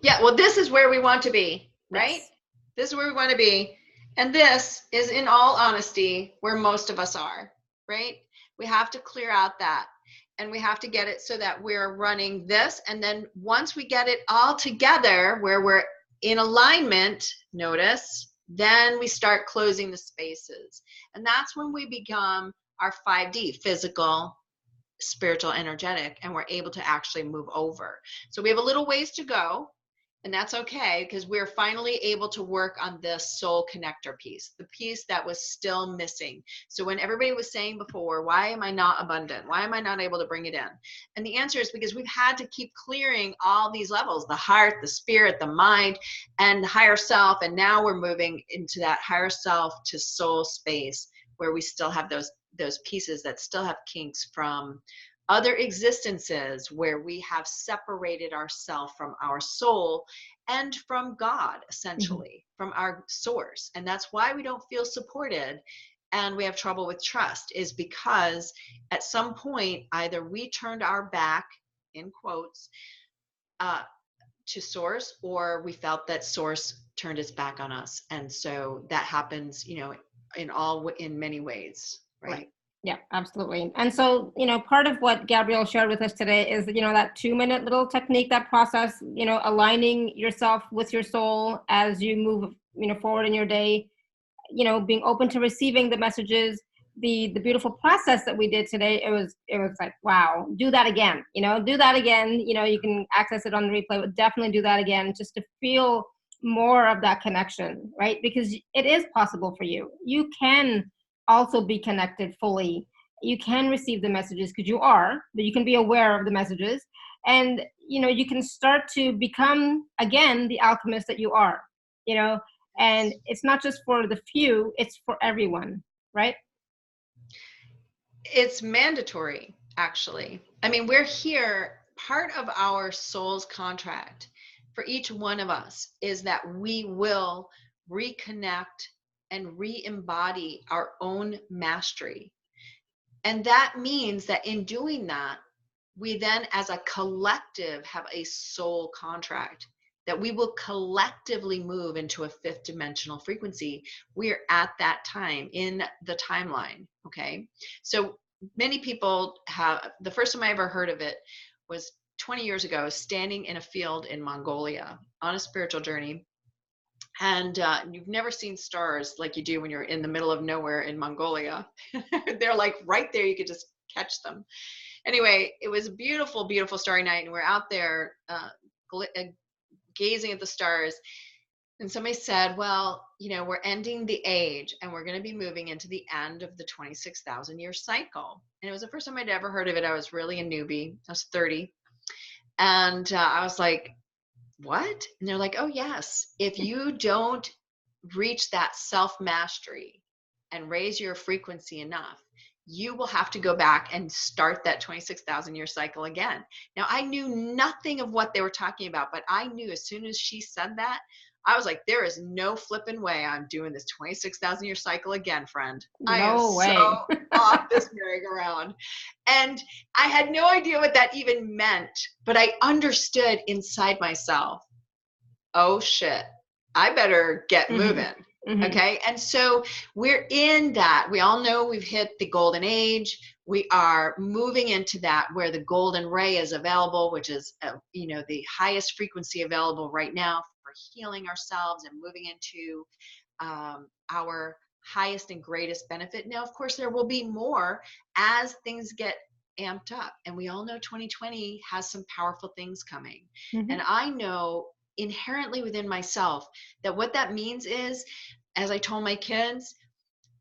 yeah. Well, this is where we want to be, right? Yes. This is where we want to be. And this is, in all honesty, where most of us are, right? We have to clear out that. And we have to get it so that we're running this. And then once we get it all together, where we're in alignment, notice, then we start closing the spaces. And that's when we become our 5D, physical, spiritual, energetic, and we're able to actually move over. So we have a little ways to go, and that's okay, because we're finally able to work on this soul connector piece, the piece that was still missing. So when everybody was saying before, why am I not abundant? Why am I not able to bring it in? And the answer is because we've had to keep clearing all these levels, the heart, the spirit, the mind, and the higher self. And now we're moving into that higher self to soul space, where we still have those pieces that still have kinks from other existences, where we have separated ourselves from our soul and from God, essentially, from our source. And that's why we don't feel supported and we have trouble with trust, is because at some point, either we turned our back, in quotes, to source, or we felt that source turned its back on us. And so that happens, in many ways, right? Yeah, absolutely. And so, part of what Gabrielle shared with us today is, that 2-minute little technique, that process, aligning yourself with your soul as you move, forward in your day, being open to receiving the messages, the beautiful process that we did today. It was like, wow, do that again, do that again. You can access it on the replay, but definitely do that again, just to feel more of that connection, right? Because it is possible for you. You can also be connected fully. You can receive the messages, because you are, but you can be aware of the messages, and you can start to become again the alchemist that you are, and it's not just for the few, it's for everyone, right? It's mandatory, actually. I mean, we're here, part of our soul's contract for each one of us is that we will reconnect and re-embody our own mastery. And that means that in doing that, we then as a collective have a soul contract that we will collectively move into a fifth dimensional frequency. We're at that time in the timeline. Okay. So many people have, the first time I ever heard of it was 20 years ago, standing in a field in Mongolia on a spiritual journey. And you've never seen stars like you do when you're in the middle of nowhere in Mongolia. They're like right there. You could just catch them. Anyway, it was a beautiful, beautiful starry night. And we're out there gazing at the stars. And somebody said, well, we're ending the age and we're going to be moving into the end of the 26,000 year cycle. And it was the first time I'd ever heard of it. I was really a newbie. I was 30. And I was like, what? And they're like, oh, yes. If you don't reach that self-mastery and raise your frequency enough, you will have to go back and start that 26,000 year cycle again. Now, I knew nothing of what they were talking about, but I knew as soon as she said that, I was like, there is no flipping way I'm doing this 26,000 year cycle again, friend. I am so off this merry-go-round. And I had no idea what that even meant, but I understood inside myself, oh shit, I better get moving. Mm-hmm. Okay. And so we're in that. We all know we've hit the golden age. We are moving into that where the golden ray is available, which is, the highest frequency available right now for healing ourselves and moving into our highest and greatest benefit. Now, of course, there will be more as things get amped up. And we all know 2020 has some powerful things coming. Mm-hmm. And I know inherently within myself that what that means is, as I told my kids,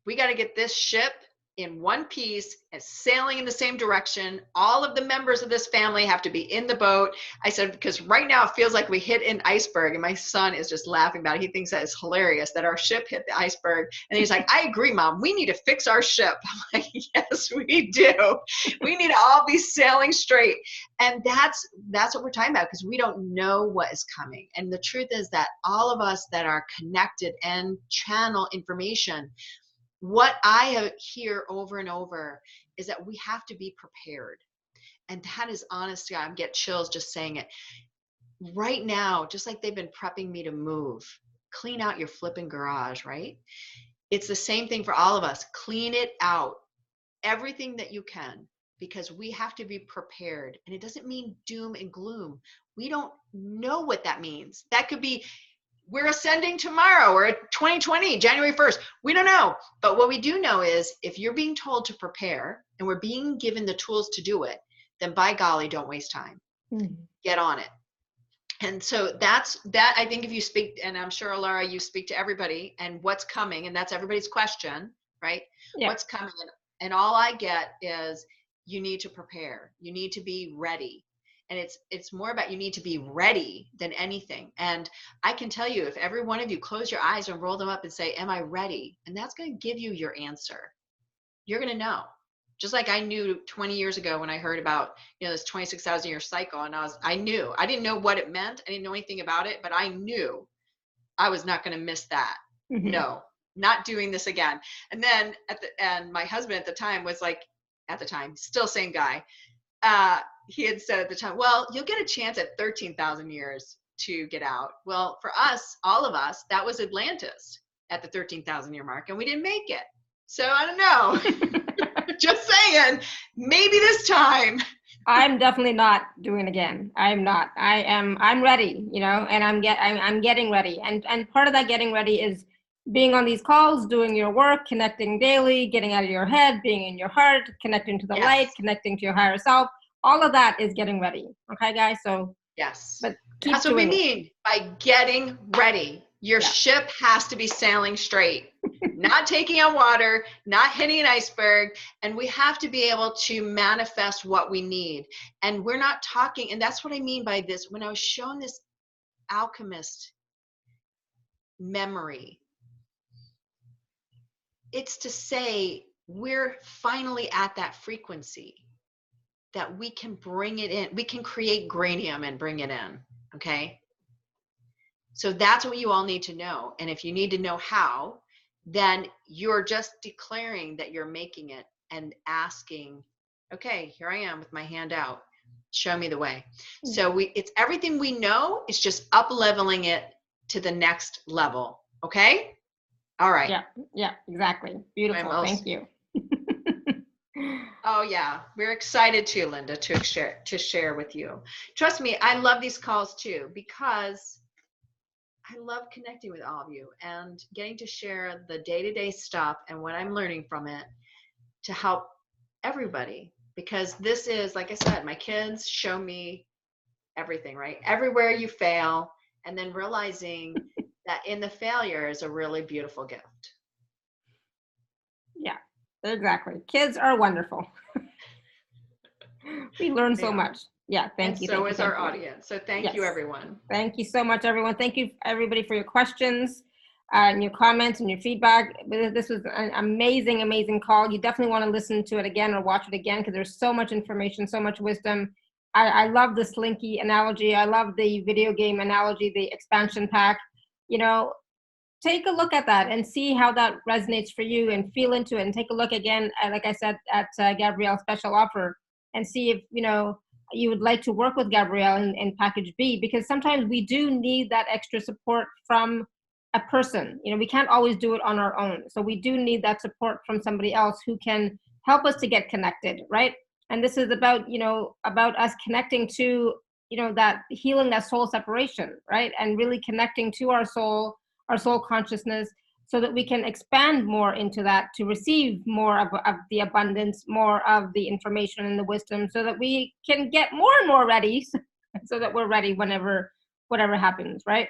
we got to get this ship in one piece and sailing in the same direction. All of the members of this family have to be in the boat. I said, because right now it feels like we hit an iceberg, and my son is just laughing about it. He thinks that is hilarious that our ship hit the iceberg. And he's like, I agree, Mom, we need to fix our ship. I'm like, yes, we do. We need to all be sailing straight. And that's what we're talking about, because we don't know what is coming. And the truth is that all of us that are connected and channel information, what I hear over and over is that we have to be prepared. And that is honest. I'm get chills just saying it. Right now, just like they've been prepping me to move, clean out your flipping garage, right? It's the same thing for all of us. Clean it out, everything that you can, because we have to be prepared. And it doesn't mean doom and gloom. We don't know what that means. That could be, we're ascending tomorrow or 2020, January 1st. We don't know. But what we do know is if you're being told to prepare and we're being given the tools to do it, then by golly, don't waste time. Get on it. And so that's that. I think if you speak, and I'm sure, Laura, you speak to everybody and what's coming, and that's everybody's question, right? Yeah. What's coming? And all I get is you need to prepare. You need to be ready. And it's more about you need to be ready than anything. And I can tell you, if every one of you close your eyes and roll them up and say, am I ready? And that's going to give you your answer. You're going to know. Just like I knew 20 years ago when I heard about, this 26,000 year cycle, and I knew, I didn't know what it meant. I didn't know anything about it, but I knew I was not going to miss that. Mm-hmm. No, not doing this again. And then and my husband at the time was like, still same guy. He had said at the time, well, you'll get a chance at 13,000 years to get out. Well, for us, all of us, that was Atlantis at the 13,000 year mark, and we didn't make it. So I don't know. Just saying, maybe this time. I'm definitely not doing it again. I'm not. I'm ready, and I'm getting ready. And part of that getting ready is being on these calls, doing your work, connecting daily, getting out of your head, being in your heart, connecting to the light, connecting to your higher self. All of that is getting ready. Okay, guys? So yes. But that's what we mean by getting ready. Your ship has to be sailing straight, not taking on water, not hitting an iceberg. And we have to be able to manifest what we need. And we're not talking, and that's what I mean by this. When I was shown this alchemist memory, it's to say we're finally at that frequency that we can bring it in. We can create granium and bring it in. Okay. So that's what you all need to know. And if you need to know how, then you're just declaring that you're making it and asking, okay, here I am with my hand out. Show me the way. So it's everything we know. It's just up leveling it to the next level. Okay. All right. Yeah, exactly. Beautiful. Thank you. Oh yeah, we're excited too, Linda, to share with you. Trust me, I love these calls too, because I love connecting with all of you and getting to share the day-to-day stuff and what I'm learning from it to help everybody. Because this is, like I said, my kids show me everything, right? Everywhere you fail, and then realizing that in the failure is a really beautiful gift. Yeah, exactly. Kids are wonderful. We learn so much. Yeah, thank you. So is our audience. So thank you, everyone. Thank you so much, everyone. Thank you, everybody, for your questions and your comments and your feedback. This was an amazing, amazing call. You definitely want to listen to it again or watch it again, because there's so much information, so much wisdom. I love the Slinky analogy. I love the video game analogy, the expansion pack. Take a look at that and see how that resonates for you, and feel into it, and take a look again, like I said, at Gabrielle's special offer, and see if you would like to work with Gabrielle in package B, because sometimes we do need that extra support from a person. We can't always do it on our own. So we do need that support from somebody else who can help us to get connected, right? And this is about, about us connecting to, that healing, that soul separation, right? And really connecting to our soul consciousness, so that we can expand more into that, to receive more of the abundance, more of the information and the wisdom, so that we can get more and more ready, so that we're ready whenever, whatever happens, right?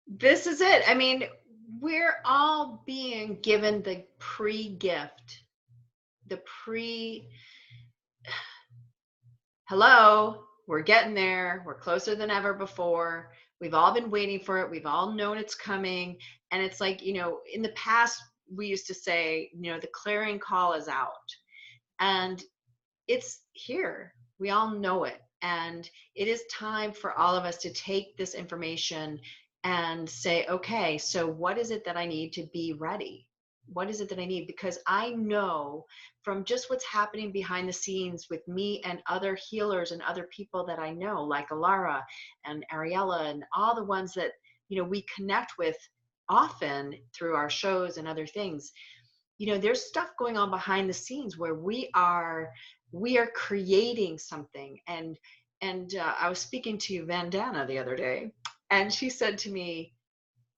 This is it. I mean, we're all being given the pre-gift, hello, we're getting there. We're closer than ever before. We've all been waiting for it. We've all known it's coming. And it's like, in the past, we used to say, the clarion call is out. And it's here. We all know it. And it is time for all of us to take this information and say, okay, so what is it that I need to be ready? What is it that I need? Because I know from just what's happening behind the scenes with me and other healers and other people that I know, like Alara and Ariella and all the ones that, we connect with often through our shows and other things. There's stuff going on behind the scenes where we are creating something. And I was speaking to Vandana the other day, and she said to me,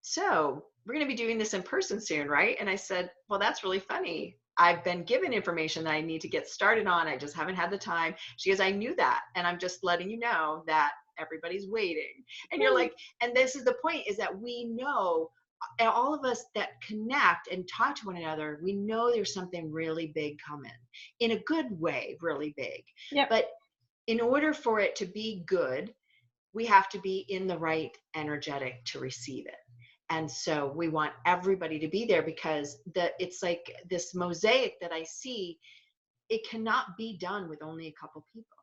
so we're going to be doing this in person soon, right? And I said, well, that's really funny. I've been given information that I need to get started on. I just haven't had the time. She goes, I knew that. And I'm just letting you know that everybody's waiting. And you're like, and this is the point, is that we know, all of us that connect and talk to one another, we know there's something really big coming, in a good way, really big. Yep. But in order for it to be good, we have to be in the right energetic to receive it. And so we want everybody to be there, because it's like this mosaic that I see, it cannot be done with only a couple people.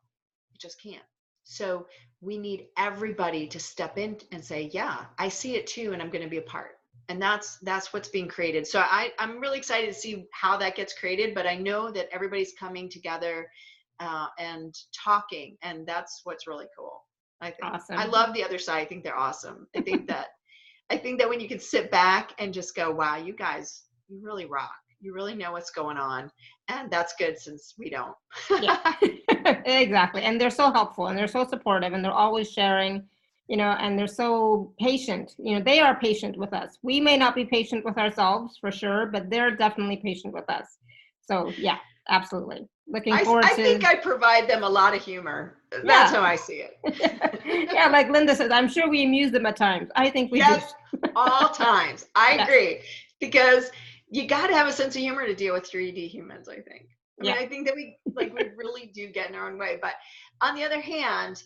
It just can't. So we need everybody to step in and say, yeah, I see it too, and I'm going to be a part. And that's what's being created. So I'm really excited to see how that gets created, but I know that everybody's coming together and talking, and that's what's really cool. I think. Awesome. I love the other side. I think they're awesome. I think that when you can sit back and just go, wow, you guys, you really rock. You really know what's going on. And that's good, since we don't. Yeah. Exactly. And they're so helpful, and they're so supportive, and they're always sharing, and they're so patient. They are patient with us. We may not be patient with ourselves, for sure, but they're definitely patient with us. So yeah, absolutely. Looking forward to. I think I provide them a lot of humor. That's how I see it. Yeah, like Linda says, I'm sure we amuse them at times. I think we do. All times. I Yeah. agree. Because you got to have a sense of humor to deal with 3D humans, I think. I mean, I think that we really do get in our own way. But on the other hand,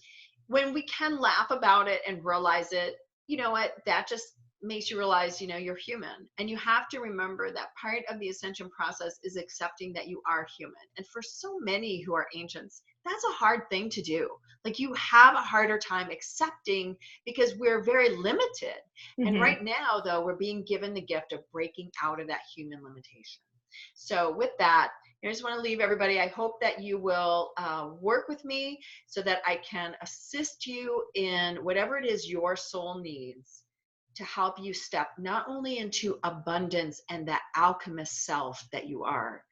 when we can laugh about it and realize it, you know what, that just makes you realize, you're human. And you have to remember that part of the ascension process is accepting that you are human. And for so many who are ancients, that's a hard thing to do. Like, you have a harder time accepting, because we're very limited. Mm-hmm. And right now, though, we're being given the gift of breaking out of that human limitation. So with that, I just want to leave everybody. I hope that you will work with me so that I can assist you in whatever it is your soul needs to help you step not only into abundance and that alchemist self that you are,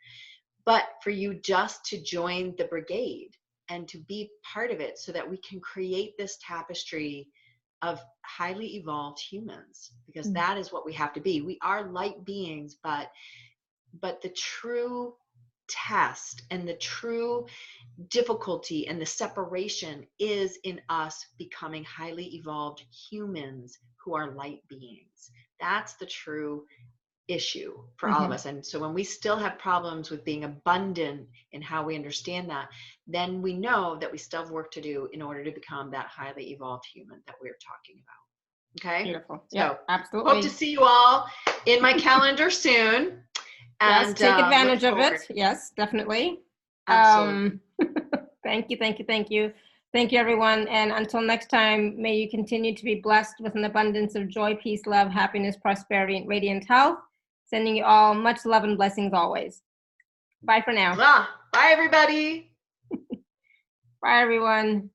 but for you just to join the brigade and to be part of it, so that we can create this tapestry of highly evolved humans, because that is what we have to be. We are light beings, but the true test and the true difficulty and the separation is in us becoming highly evolved humans who are light beings. That's the true issue for all of us. And so when we still have problems with being abundant in how we understand that, then we know that we still have work to do in order to become that highly evolved human that we're talking about. Okay. Beautiful. Yeah, so absolutely. Hope to see you all in my calendar soon. Yes, take advantage of it. Yes, definitely. Absolutely. Thank you. Thank you, everyone. And until next time, may you continue to be blessed with an abundance of joy, peace, love, happiness, prosperity, and radiant health. Sending you all much love and blessings always. Bye for now. Bye, everybody. Bye, everyone.